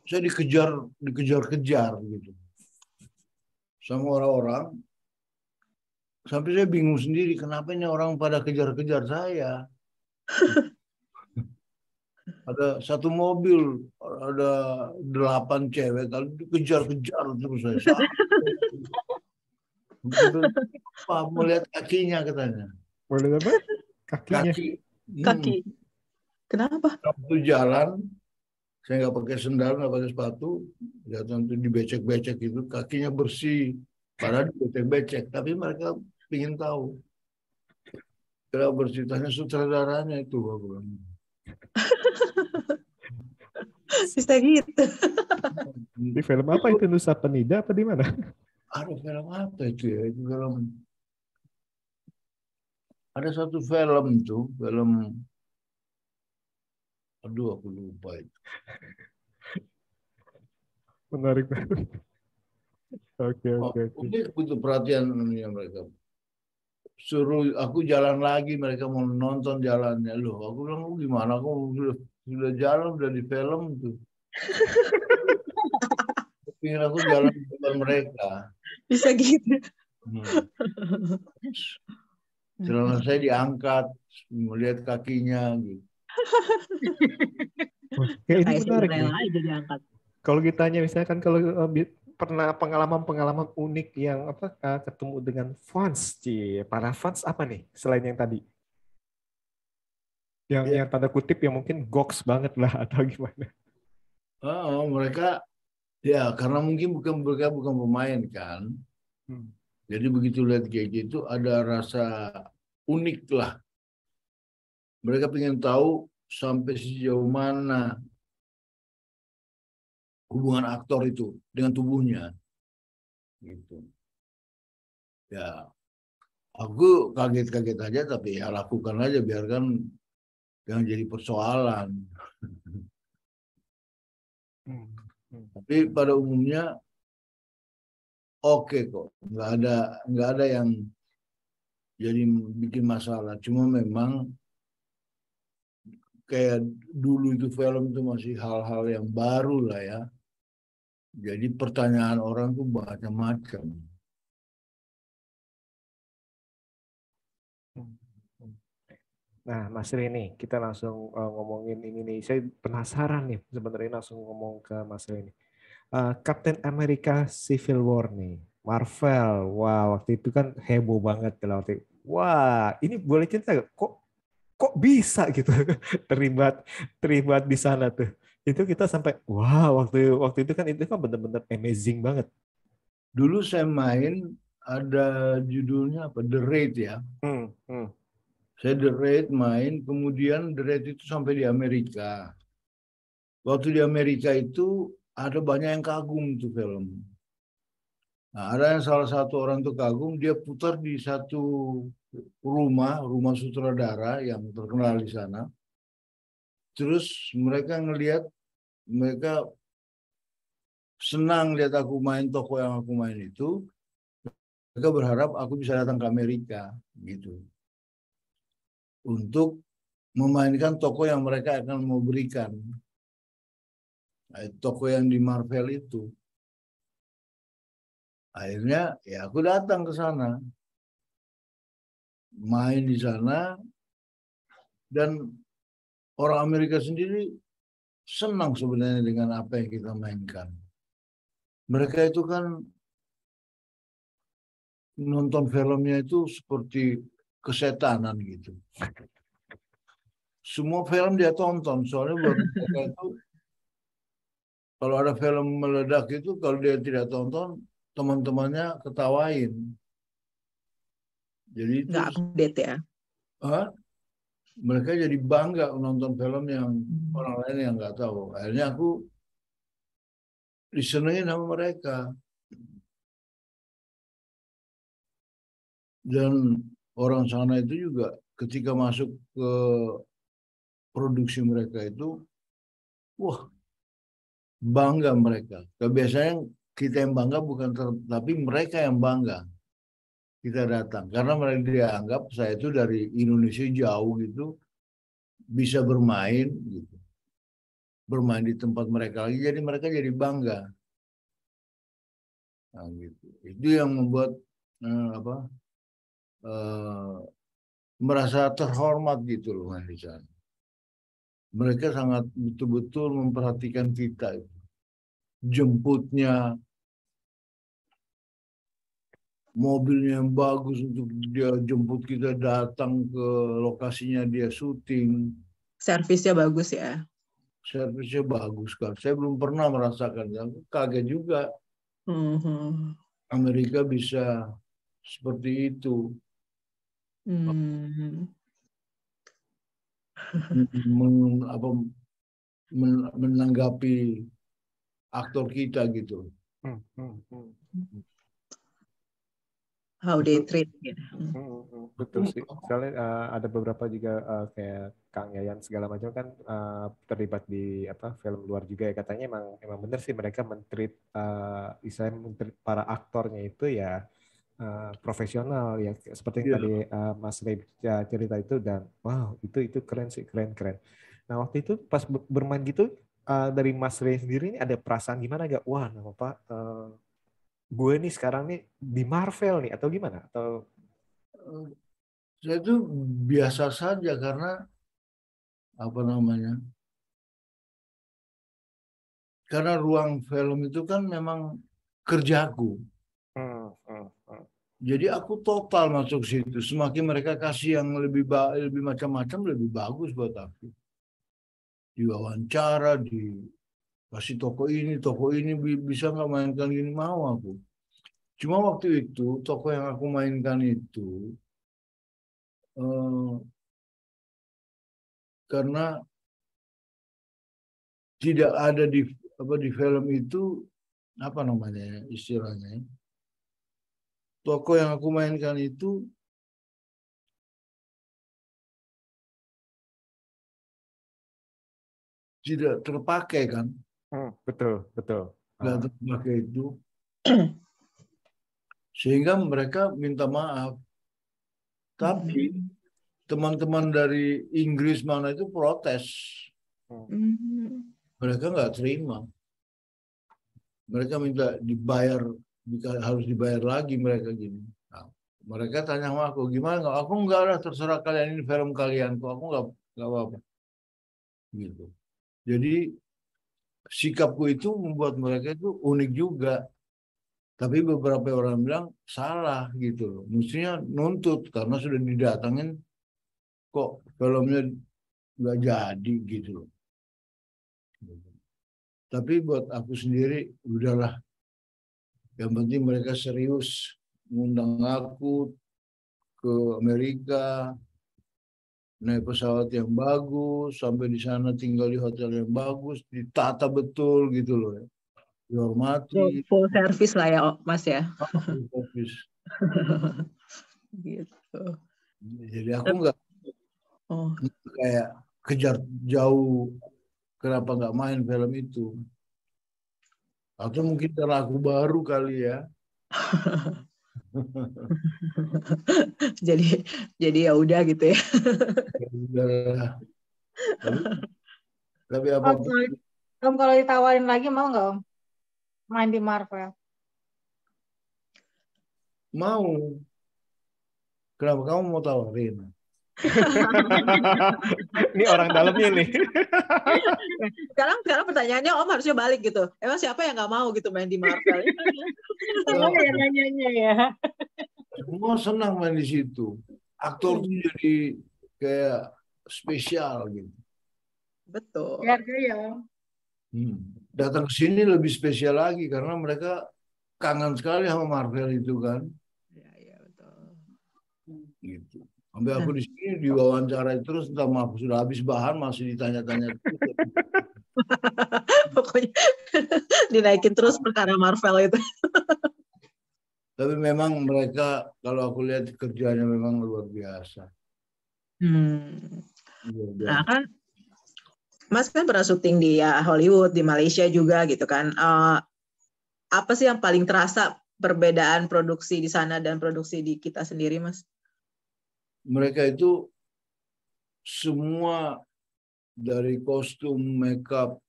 saya dikejar-kejar gitu sama orang-orang, sampai saya bingung sendiri kenapa ini orang pada kejar-kejar saya. Ada satu mobil, ada 8 cewek, kalau dikejar-kejar terus saya. Apa melihat kakinya katanya. Boleh apa? Kakinya. Kaki. Kenapa? Waktu jalan, saya nggak pakai sendal, nggak pakai sepatu, ya tentu dibecek-becek itu, kakinya bersih, padahal dibecek-becek, tapi mereka ingin tahu. Kalau bersih, tanya sutradaranya itu, aku bilang. Bisa gitu. Di film apa itu, Nusa Penida apa di mana? Ada film apa itu ya? Itu film. Ada satu film tuh, film. Aduh, aku lupa itu. Menarik banget. Oke. Ini butuh perhatian mereka. Suruh aku jalan lagi, mereka mau nonton jalannya. Loh, aku bilang, gimana? Aku sudah jalan, udah di film tuh. Pengen aku jalan dengan mereka. Bisa gitu. Celana saya diangkat, melihat kakinya gitu. Ini menarik nih. Kalau ditanya misalkan kalau pernah pengalaman unik yang ketemu dengan fans, para fans apa nih selain yang tadi? Yang tanda kutip yang mungkin goks banget lah atau gimana? Mereka ya karena mungkin mereka bukan pemain kan. Jadi begitu lihat kayak gitu ada rasa unik lah. Mereka pengen tahu sampai sejauh mana hubungan aktor itu dengan tubuhnya. Gitu. Ya, aku kaget-kaget aja, tapi ya lakukan aja, biarkan yang jadi persoalan. Tapi pada umumnya oke kok, nggak ada yang jadi bikin masalah. Cuma memang kayak dulu itu film itu masih hal-hal yang baru lah ya. Jadi pertanyaan orang tuh macam-macam. Nah, Mas Rini, kita langsung ngomongin ini nih. Saya penasaran nih, sebenarnya langsung ngomong ke Mas Rini. Captain America Civil War nih, Marvel. Wah, waktu itu kan heboh banget kalau waktu itu. Wah, ini boleh cerita gak? Kok bisa gitu terlibat di sana tuh. Itu kita sampai wah, waktu itu kan benar-benar amazing banget. Dulu saya main ada judulnya apa? The Raid ya. Saya The Raid main, kemudian The Raid itu sampai di Amerika. Waktu di Amerika itu ada banyak yang kagum tuh film. Nah, ada yang salah satu orang tuh kagum, dia putar di satu rumah sutradara yang terkenal di sana. Terus mereka senang lihat aku main tokoh yang aku main itu. Mereka berharap aku bisa datang ke Amerika gitu. Untuk memainkan tokoh yang mereka akan mau berikan. Tokoh yang di Marvel itu. Akhirnya ya aku datang ke sana, main di sana, dan orang Amerika sendiri senang sebenarnya dengan apa yang kita mainkan. Mereka itu kan nonton filmnya itu seperti kesetanan gitu. Semua film dia tonton, soalnya buat mereka itu kalau ada film meledak itu, kalau dia tidak tonton, teman-temannya ketawain. Jadi itu Nggak update ya. Mereka jadi bangga nonton film yang orang lain yang nggak tahu. Akhirnya aku disenengin sama mereka. Dan orang sana itu juga ketika masuk ke produksi mereka itu, wah, bangga mereka. Biasanya kita yang bangga bukan, tapi mereka yang bangga kita datang. Karena mereka dianggap saya itu dari Indonesia jauh gitu, bisa bermain gitu. Bermain di tempat mereka lagi, jadi mereka jadi bangga. Nah, gitu. Itu yang membuat merasa terhormat gitu loh di sana. Mereka sangat betul-betul memperhatikan kita itu. Jemputnya, mobilnya yang bagus untuk dia jemput kita datang ke lokasinya dia syuting. Servisnya bagus ya. Servisnya bagus kan. Saya belum pernah merasakan. Aku kaget juga. Amerika bisa seperti itu. Menanggapi aktor kita gitu. How they treat. Betul sih. Soalnya ada beberapa juga kayak Kang Yayan segala macam kan terlibat di film luar juga ya, katanya emang benar sih mereka mentreat para aktornya itu ya profesional ya, seperti yang tadi Mas Ray cerita itu, dan wow itu keren sih, keren. Nah waktu itu pas bermain gitu dari Mas Ray sendiri ini ada perasaan gimana gak? Wah, nama Pak gue nih sekarang nih di Marvel nih atau gimana? Atau saya itu biasa saja karena karena ruang film itu kan memang kerjaku. Jadi aku total masuk situ. Semakin mereka kasih yang lebih macam-macam, lebih bagus buat aku. Diwawancara, kasih toko ini bisa nggak mainkan gini, mau aku. Cuma waktu itu toko yang aku mainkan itu karena tidak ada di film itu istilahnya. Toko yang aku mainkan itu tidak terpakai kan? Betul. Tidak terpakai itu, sehingga mereka minta maaf. Tapi teman-teman dari Inggris mana itu protes. Mereka nggak terima. Mereka minta harus dibayar lagi mereka gini. Nah, mereka tanya sama aku, gimana? Aku nggak lah, terserah kalian, ini film kalian kok. Aku nggak apa-apa. Gitu. Jadi sikapku itu membuat mereka itu unik juga. Tapi beberapa orang bilang salah gitu loh. Mestinya nuntut karena sudah didatangin kok filmnya nggak jadi gitu loh. Tapi buat aku sendiri udahlah. Yang penting mereka serius mengundang aku ke Amerika, naik pesawat yang bagus, sampai di sana tinggal di hotel yang bagus, ditata betul gitu loh ya. Dihormati. Full service lah ya Mas ya. Full service. Gitu. Jadi aku nggak kayak kejar jauh, kenapa nggak main film itu? Atau mungkin karena aku baru kali ya. jadi ya udah gitu ya. Tapi apa? Om kalau ditawarin lagi mau nggak Om main di Marvel? Mau. Kenapa kamu mau tawarin? Ini orang dalamnya nih. Sekarang pertanyaannya Om harusnya balik gitu. Emang siapa yang nggak mau gitu main di Marvel? Oh ya nanyanya ya. Semua senang main di situ. Aktor tuh jadi kayak spesial gitu. Betul. Ya. Datang ke sini lebih spesial lagi karena mereka kangen sekali sama Marvel itu kan. Iya betul. Gitu. Sampai aku di sini diwawancara terus, entah maaf sudah habis bahan masih ditanya-tanya terus. Pokoknya dinaikin terus perkara Marvel itu. Tapi memang mereka kalau aku lihat kerjanya memang luar biasa. Luar biasa. Nah kan Mas kan pernah syuting di Hollywood, di Malaysia juga gitu kan. Apa sih yang paling terasa perbedaan produksi di sana dan produksi di kita sendiri, Mas? Mereka itu semua dari kostum, makeup,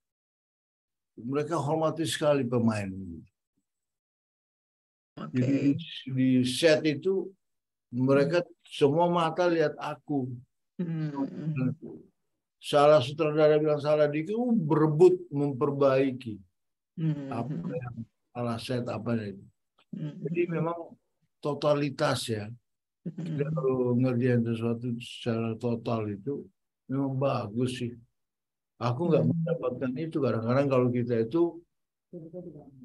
mereka hormati sekali pemain. Jadi di set itu mereka semua mata lihat aku. Salah sutradara bilang salah dikit, berebut memperbaiki apa yang salah set apa itu. Jadi memang totalitas ya. Kita kalau ngerjain sesuatu secara total itu memang bagus sih. Aku nggak mendapatkan itu. Kadang-kadang kalau kita itu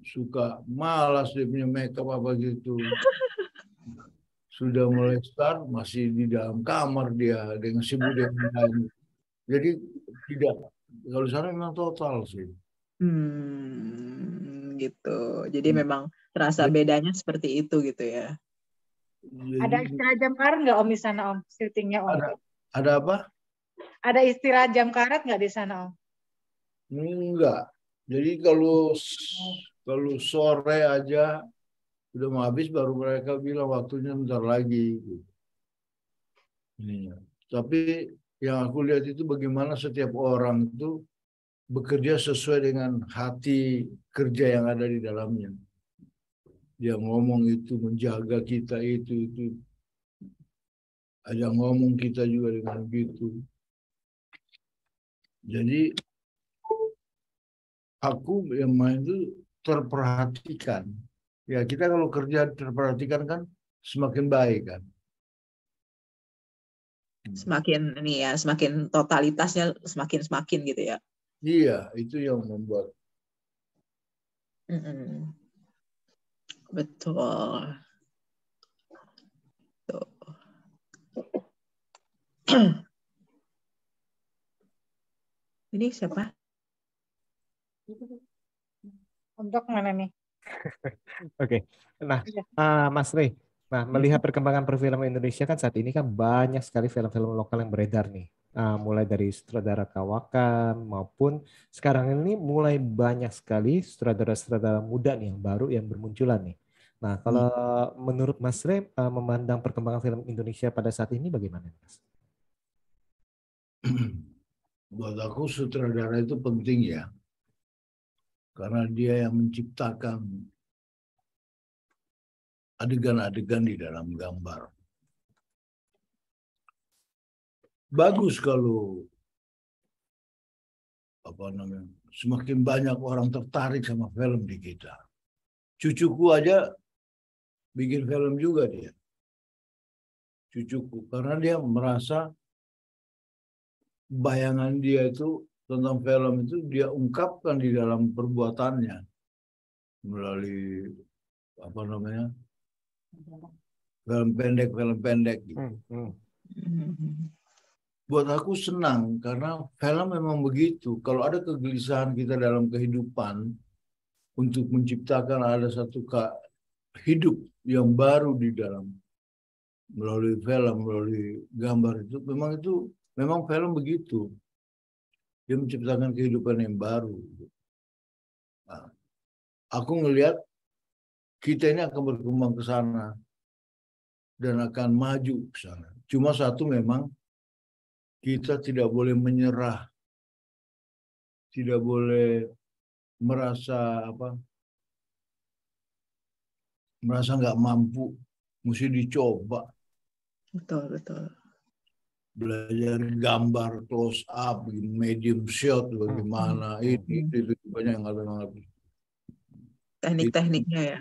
suka malas dia punya makeup apa gitu. Sudah mulai start masih di dalam kamar dia dengan sibuk dengan lain. Jadi tidak. Kalau sana memang total sih. Gitu. Jadi memang terasa bedanya seperti itu gitu ya. Ada istilah jam karet nggak Om di sana Om? Syutingnya Om? Ada apa? Ada istilah jam karet nggak di sana Om? Enggak. Jadi kalau sore aja udah mau habis baru mereka bilang waktunya bentar lagi. Tapi yang aku lihat itu bagaimana setiap orang itu bekerja sesuai dengan hati kerja yang ada di dalamnya. Dia ngomong itu menjaga kita itu. Ada ngomong kita juga dengan begitu. Jadi aku yang main itu terperhatikan. Ya kita kalau kerja terperhatikan kan semakin baik kan. Semakin ini ya, semakin totalitasnya semakin gitu ya. Iya, itu yang membuat. Betul. Ini siapa? Untuk mana nih? Oke. Nah, Mas Rey, melihat perkembangan perfilman Indonesia kan saat ini kan banyak sekali film-film lokal yang beredar nih. Mulai dari sutradara kawakan maupun sekarang ini mulai banyak sekali sutradara-sutradara muda nih yang baru yang bermunculan nih. Nah, kalau menurut Mas Rey memandang perkembangan film Indonesia pada saat ini bagaimana, Mas? Buat aku sutradara itu penting ya. Karena dia yang menciptakan adegan-adegan di dalam gambar. Bagus kalau semakin banyak orang tertarik sama film di kita. Cucuku aja bikin film juga dia. Cucuku karena dia merasa bayangan dia itu tentang film itu dia ungkapkan di dalam perbuatannya melalui film pendek gitu. Buat aku senang karena film memang begitu. Kalau ada kegelisahan kita dalam kehidupan untuk menciptakan ada satu hidup yang baru di dalam melalui film, melalui gambar itu memang film begitu. Dia menciptakan kehidupan yang baru. Nah, aku ngelihat kita ini akan berkembang ke sana dan akan maju ke sana. Cuma satu memang kita tidak boleh menyerah, tidak boleh merasa nggak mampu. mesti dicoba. Betul, betul. Belajar gambar close up, medium shot, bagaimana itu banyak yang ada. Teknik-tekniknya ya.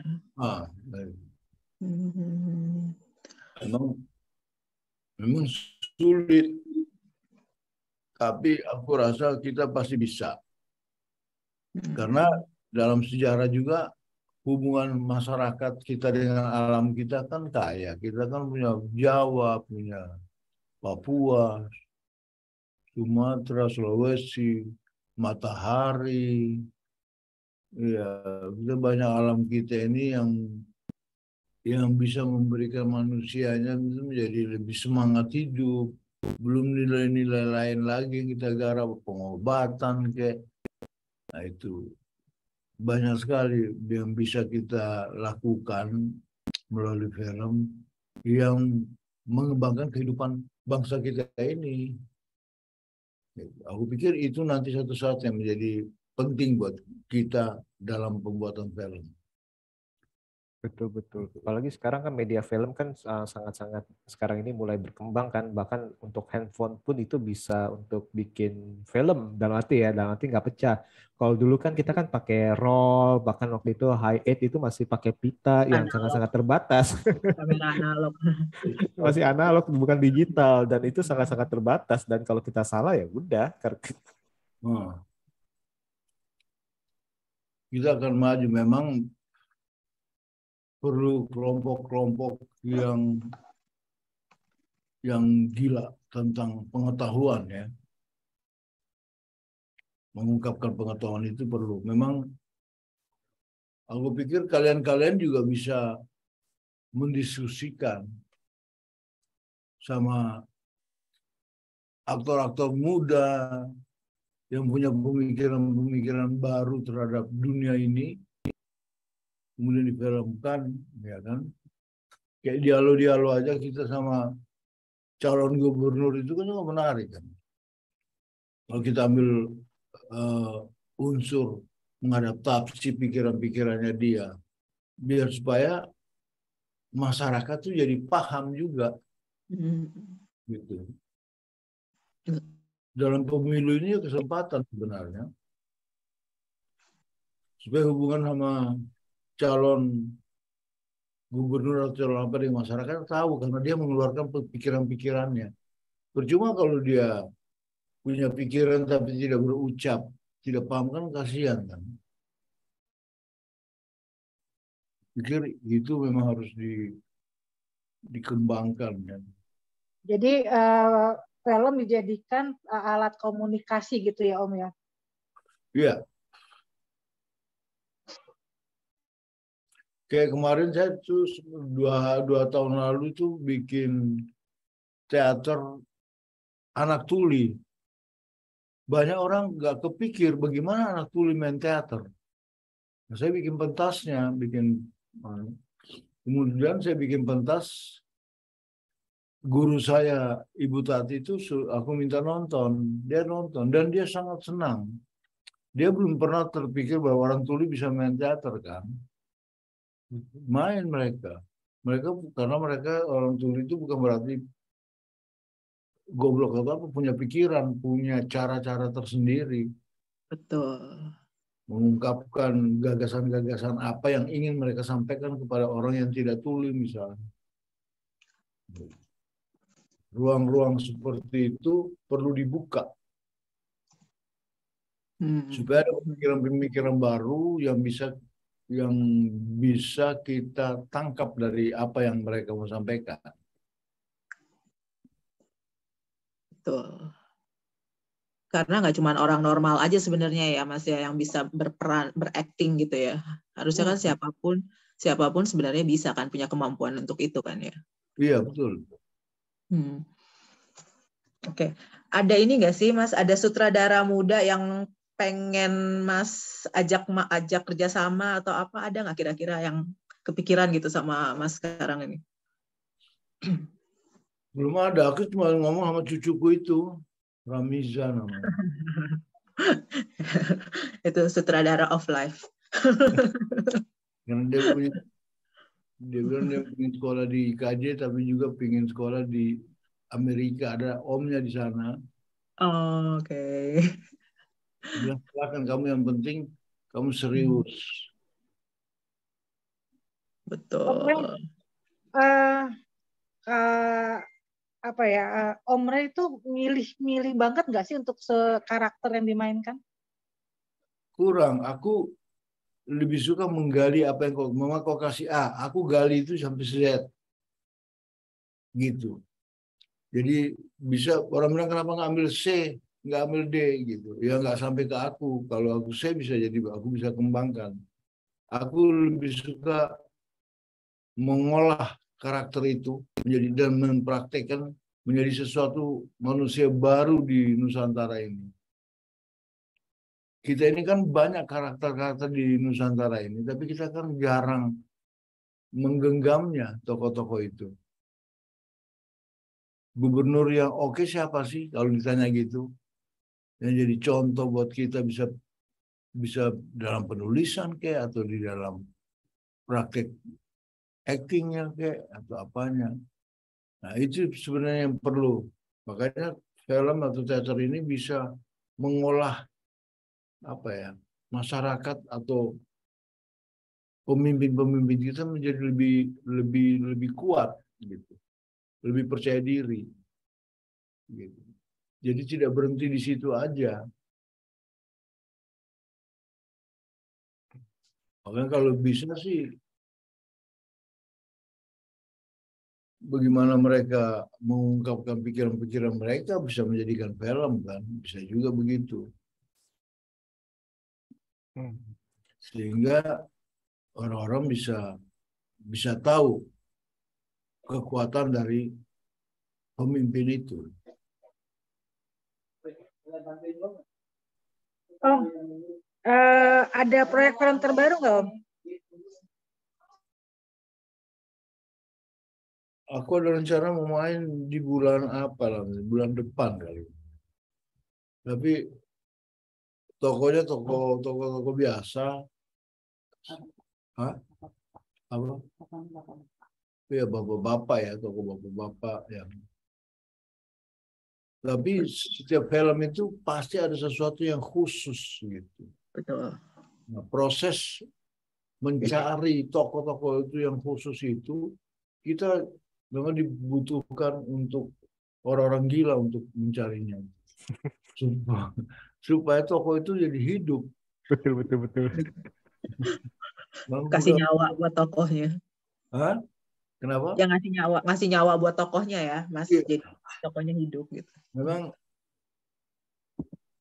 Memang sulit, tapi aku rasa kita pasti bisa. Karena dalam sejarah juga hubungan masyarakat kita dengan alam kita kan kaya. Kita kan punya Jawa, punya Papua, Sumatera, Sulawesi, matahari. Ya, kita banyak alam kita ini yang bisa memberikan manusianya itu menjadi lebih semangat hidup. Belum nilai-nilai lain lagi yang kita garap, pengobatan kayak. Nah itu banyak sekali yang bisa kita lakukan melalui film yang mengembangkan kehidupan bangsa kita ini. Aku pikir itu nanti satu saat yang menjadi penting buat kita dalam pembuatan film. Betul. Apalagi sekarang kan media film kan sangat-sangat sekarang ini mulai berkembang kan, bahkan untuk handphone pun itu bisa untuk bikin film dalam arti nggak pecah. Kalau dulu kan kita kan pakai roll, bahkan waktu itu Hi8 itu masih pakai pita yang sangat-sangat terbatas. Kamera analog. Masih analog bukan digital dan itu sangat-sangat terbatas dan kalau kita salah ya udah. Kita akan maju memang. Perlu kelompok-kelompok yang gila tentang pengetahuan ya. Mengungkapkan pengetahuan itu perlu. Memang aku pikir kalian juga bisa mendiskusikan sama aktor-aktor muda yang punya pemikiran-pemikiran baru terhadap dunia ini. Kemudian difilmkan, ya kan? Kayak dialog aja kita sama calon gubernur itu kan juga menarik kan. Kalau kita ambil unsur mengadaptasi pikiran-pikirannya dia, biar supaya masyarakat tuh jadi paham juga, gitu. Dalam pemilu ini kesempatan sebenarnya supaya hubungan sama calon gubernur atau calon apa di masyarakat tahu karena dia mengeluarkan pikiran-pikirannya. Percuma kalau dia punya pikiran tapi tidak berucap, tidak paham kan kasihan kan. Pikir itu memang harus dikembangkan kan. Jadi film dijadikan alat komunikasi gitu ya Om ya? Iya. Kayak kemarin saya tuh dua tahun lalu itu bikin teater anak tuli. Banyak orang nggak kepikir bagaimana anak tuli main teater. Nah, saya bikin pentasnya, kemudian saya bikin pentas. Guru saya, Ibu Tati itu aku minta nonton, dia nonton dan dia sangat senang. Dia belum pernah terpikir bahwa orang tuli bisa main teater kan. Main mereka karena mereka orang tuli itu bukan berarti goblok atau apa, punya pikiran, punya cara-cara tersendiri. Betul. Mengungkapkan gagasan-gagasan apa yang ingin mereka sampaikan kepada orang yang tidak tuli misalnya. Ruang-ruang seperti itu perlu dibuka. Supaya ada pemikiran-pemikiran baru yang bisa kita tangkap dari apa yang mereka mau sampaikan. Betul. Karena nggak cuma orang normal aja sebenarnya ya Mas ya yang bisa berperan, berakting gitu ya. Harusnya kan siapapun sebenarnya bisa kan punya kemampuan untuk itu kan ya. Iya betul. Oke. Ada ini nggak sih Mas? Ada sutradara muda yang pengen Mas ajak kerjasama atau apa, ada nggak kira-kira yang kepikiran gitu sama Mas sekarang ini? Belum ada, aku cuma ngomong sama cucuku itu, Ramiza namanya. Itu sutradara of life. Karena dia Dia bilang dia ingin sekolah di IKJ tapi juga ingin sekolah di Amerika, ada omnya di sana. Oh, oke. Dia bilang, silakan kamu, yang penting kamu serius. Betul. Apa ya, Om Ray itu milih banget nggak sih untuk karakter yang dimainkan? Kurang, aku lebih suka menggali apa yang mama kau kasih A, aku gali itu sampai Z, gitu. Jadi bisa orang bilang kenapa nggak ambil C, nggak ambil D, gitu. Ya nggak sampai ke aku. Kalau aku C bisa jadi aku bisa kembangkan. Aku lebih suka mengolah karakter itu menjadi dan mempraktekkan menjadi sesuatu manusia baru di Nusantara ini. Kita ini kan banyak karakter-karakter di Nusantara ini, tapi kita kan jarang menggenggamnya tokoh-tokoh itu. Gubernur yang oke siapa sih kalau ditanya gitu? Yang jadi contoh buat kita bisa dalam penulisan kayak atau di dalam praktek actingnya kayak atau apanya. Nah itu sebenarnya yang perlu. Makanya film atau teater ini bisa mengolah apa ya masyarakat atau pemimpin-pemimpin kita menjadi lebih kuat gitu, lebih percaya diri gitu. Jadi tidak berhenti di situ aja. Makanya kalau bisa sih bagaimana mereka mengungkapkan pikiran-pikiran mereka bisa menjadikan film kan, bisa juga begitu. Sehingga orang-orang bisa tahu kekuatan dari pemimpin itu. Om, ada proyek film terbaru nggak, Om? Aku ada rencana mau main di bulan apa lah, bulan depan kali. Tapi tokonya toko biasa. Hah? Apa? Ya bapak-bapak ya, toko bapak-bapak yang. Tapi setiap film itu pasti ada sesuatu yang khusus gitu. Betul. Nah, proses mencari tokoh-tokoh itu yang khusus itu kita memang dibutuhkan untuk orang-orang gila untuk mencarinya. Supaya tokoh itu jadi hidup. Betul. Kasih nyawa buat tokohnya. Hah? Kenapa? Ya ngasih nyawa buat tokohnya ya, Mas. Iya. Jadi tokohnya hidup gitu. Memang,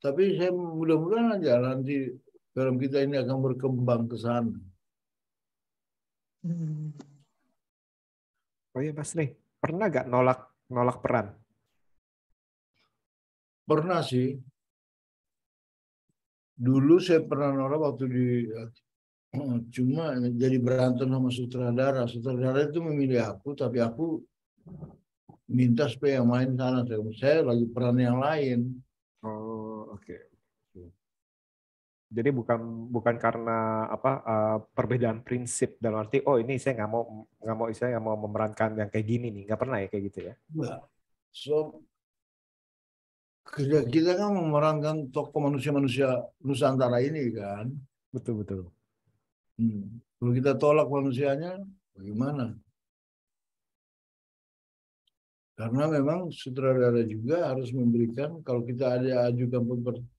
tapi saya mudah-mudahan aja nanti film kita ini akan berkembang ke sana. Oh iya Mas Ray, pernah nggak nolak peran? Pernah sih. Dulu saya pernah nolak waktu cuma jadi berantem sama sutradara. Sutradara itu memilih aku, tapi aku minta supaya yang main sana. Saya lagi peran yang lain. Oh oke. Jadi bukan karena perbedaan prinsip dalam arti ini saya nggak mau memerankan yang kayak gini nih, nggak pernah ya kayak gitu ya? Enggak. So kerja kita kan memerankan tokoh manusia-manusia Nusantara ini kan. Betul. Kalau kita tolak manusianya, bagaimana? Karena memang sutradara juga harus memberikan, kalau kita ada ajukan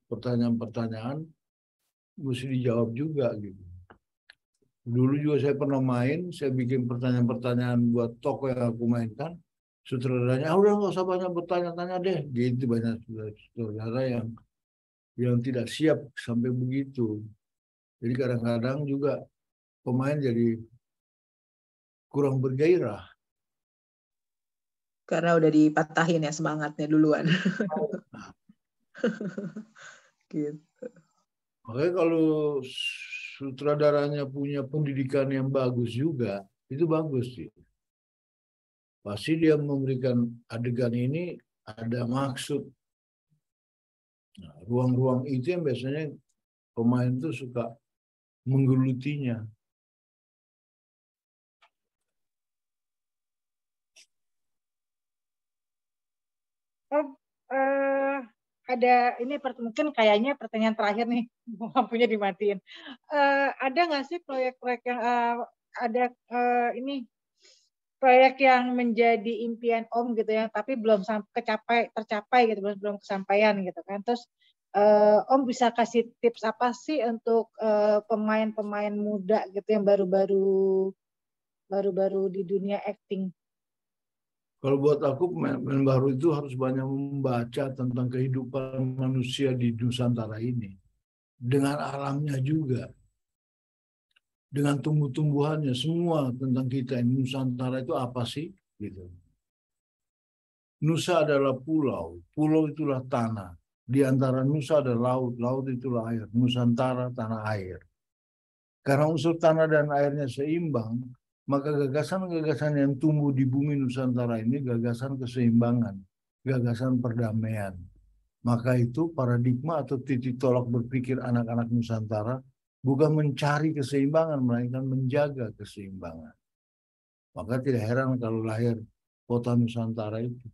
pertanyaan-pertanyaan, mesti dijawab juga gitu. Dulu juga saya pernah main, saya bikin pertanyaan-pertanyaan buat tokoh yang aku mainkan, sutradaranya, udah nggak usah banyak bertanya-tanya deh, gitu banyak sutradara yang tidak siap sampai begitu. Jadi kadang-kadang juga pemain jadi kurang bergairah. Karena udah dipatahin ya semangatnya duluan. Gitu. Makanya kalau sutradaranya punya pendidikan yang bagus juga, itu bagus sih. Pasti dia memberikan adegan ini ada maksud. Nah, ruang-ruang itu yang biasanya pemain tuh suka menggelutinya. Ada ini mungkin kayaknya pertanyaan terakhir nih, lampunya dimatiin. Ada nggak sih proyek-proyek yang ada ini proyek yang menjadi impian Om gitu ya, tapi belum tercapai gitu, belum kesampaian gitu kan. Terus Om bisa kasih tips apa sih untuk pemain-pemain muda gitu yang baru-baru di dunia acting? Kalau buat aku pemain baru itu harus banyak membaca tentang kehidupan manusia di Nusantara ini. Dengan alamnya juga. Dengan tumbuh-tumbuhannya, semua tentang kita. Nusantara itu apa sih? Gitu. Nusa adalah pulau, pulau itulah tanah. Di antara Nusa ada laut, laut itulah air. Nusantara, tanah air. Karena unsur tanah dan airnya seimbang, maka gagasan-gagasan yang tumbuh di bumi Nusantara ini gagasan keseimbangan, gagasan perdamaian. Maka itu paradigma atau titik tolak berpikir anak-anak Nusantara bukan mencari keseimbangan, melainkan menjaga keseimbangan. Maka tidak heran kalau lahir kota Nusantara itu.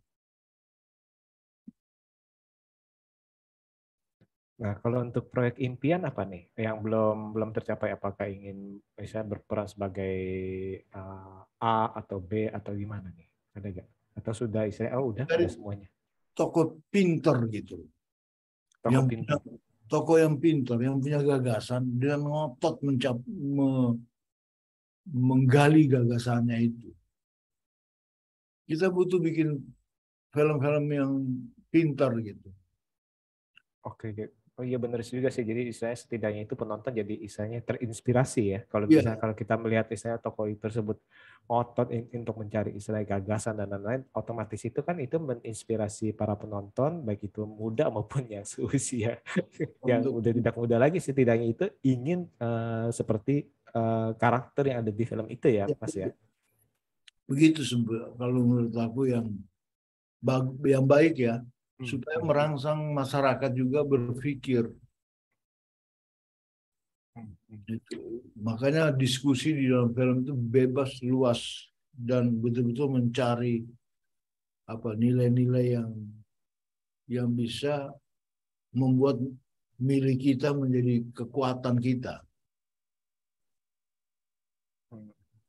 Nah, kalau untuk proyek impian apa nih yang belum tercapai? Apakah ingin misalnya berperan sebagai A atau B atau gimana nih? Ada nggak? Atau sudah istilahnya udah ada semuanya? Tokoh pinter gitu. Tokoh pinter. Tokoh yang pinter, yang punya gagasan, dia ngotot menggali gagasannya itu. Kita butuh bikin film-film yang pintar gitu. Oke, oh iya benar juga sih. Jadi istilahnya setidaknya itu penonton jadi istilahnya terinspirasi ya. Kalau Iya. misalnya kalau kita melihat istilahnya tokoh tersebut otot untuk mencari istilah gagasan dan lain-lain, otomatis itu kan itu menginspirasi para penonton baik itu muda maupun yang seusia yang udah tidak muda lagi, setidaknya itu ingin seperti karakter yang ada di film itu ya, Mas ya. Begitu kalau menurut aku yang baik ya, supaya merangsang masyarakat juga berpikir. Makanya diskusi di dalam film itu bebas, luas, dan betul-betul mencari nilai-nilai yang bisa membuat milik kita menjadi kekuatan kita.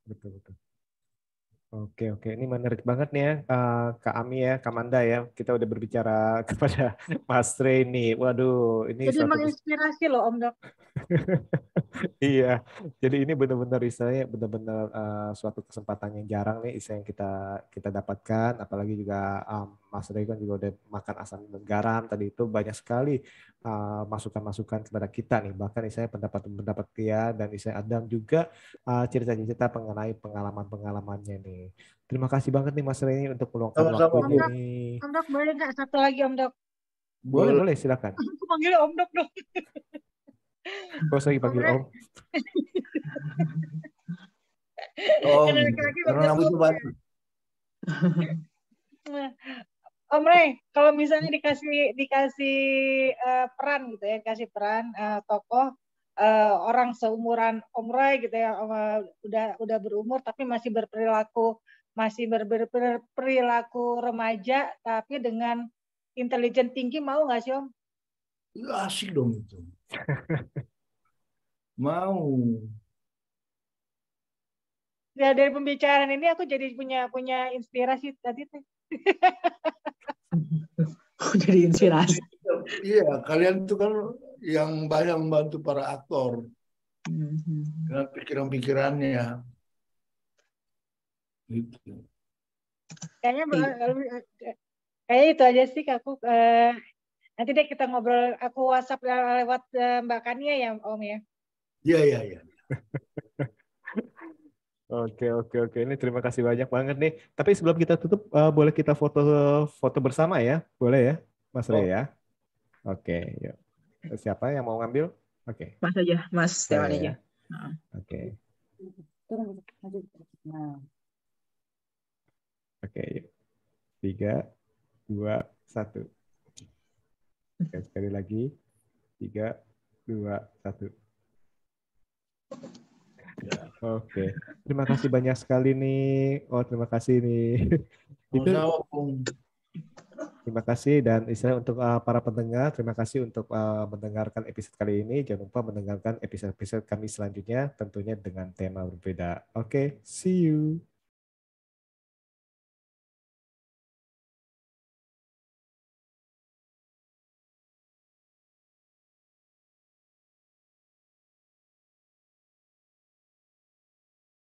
Betul. Oke, ini menarik banget nih ya, Kak Ami ya, Kak Manda ya. Kita udah berbicara kepada Mas Rey nih. Waduh, ini jadi menginspirasi loh Om Dok. Iya, jadi ini benar-benar istilahnya benar-benar suatu kesempatan yang jarang nih yang kita dapatkan. Apalagi juga Mas Rey kan juga udah makan asam dan garam tadi itu banyak sekali masukan-masukan kepada kita nih. Bahkan istilahnya pendapat-pendapat dia dan istilahnya Adam juga cerita-cerita mengenai pengalaman-pengalamannya nih. Terima kasih banget nih Mas Rey untuk meluangkan waktunya nih. Om Dok boleh nggak satu lagi Om Dok? Boleh silakan. Aku panggil Om Dok dong. Kok saya panggil Om? Karena rambutnya banyak. Om Rey, kalau misalnya dikasih peran gitu ya, dikasih peran tokoh orang seumuran Om Rey gitu ya, udah berumur tapi masih berperilaku remaja tapi dengan intelijen tinggi, mau nggak sih Om? Asik dong itu. Mau. Ya dari pembicaraan ini aku jadi punya inspirasi tadi tuh. Jadi inspirasi. Iya, kalian itu kan yang banyak membantu para aktor dengan pikiran-pikirannya. Gitu. Kayaknya itu aja sih aku. Nanti deh kita ngobrol, aku WhatsApp lewat Mbak Kania ya Om ya. Iya. Oke. Ini terima kasih banyak banget nih. Tapi sebelum kita tutup, boleh kita foto bersama ya? Boleh ya, Mas Rey ya? Oke, yuk. Siapa yang mau ngambil? Oke. Mas aja, Mas Tewan aja. Oke. Oke, yuk. 3, 2, 1. Oke, sekali lagi. 3, 2, 1. Oke, terima kasih banyak sekali nih. Terima kasih nih. Itu Terima kasih dan istilah untuk para pendengar, terima kasih untuk mendengarkan episode kali ini. Jangan lupa mendengarkan episode-episode kami selanjutnya tentunya dengan tema berbeda. Oke, see you.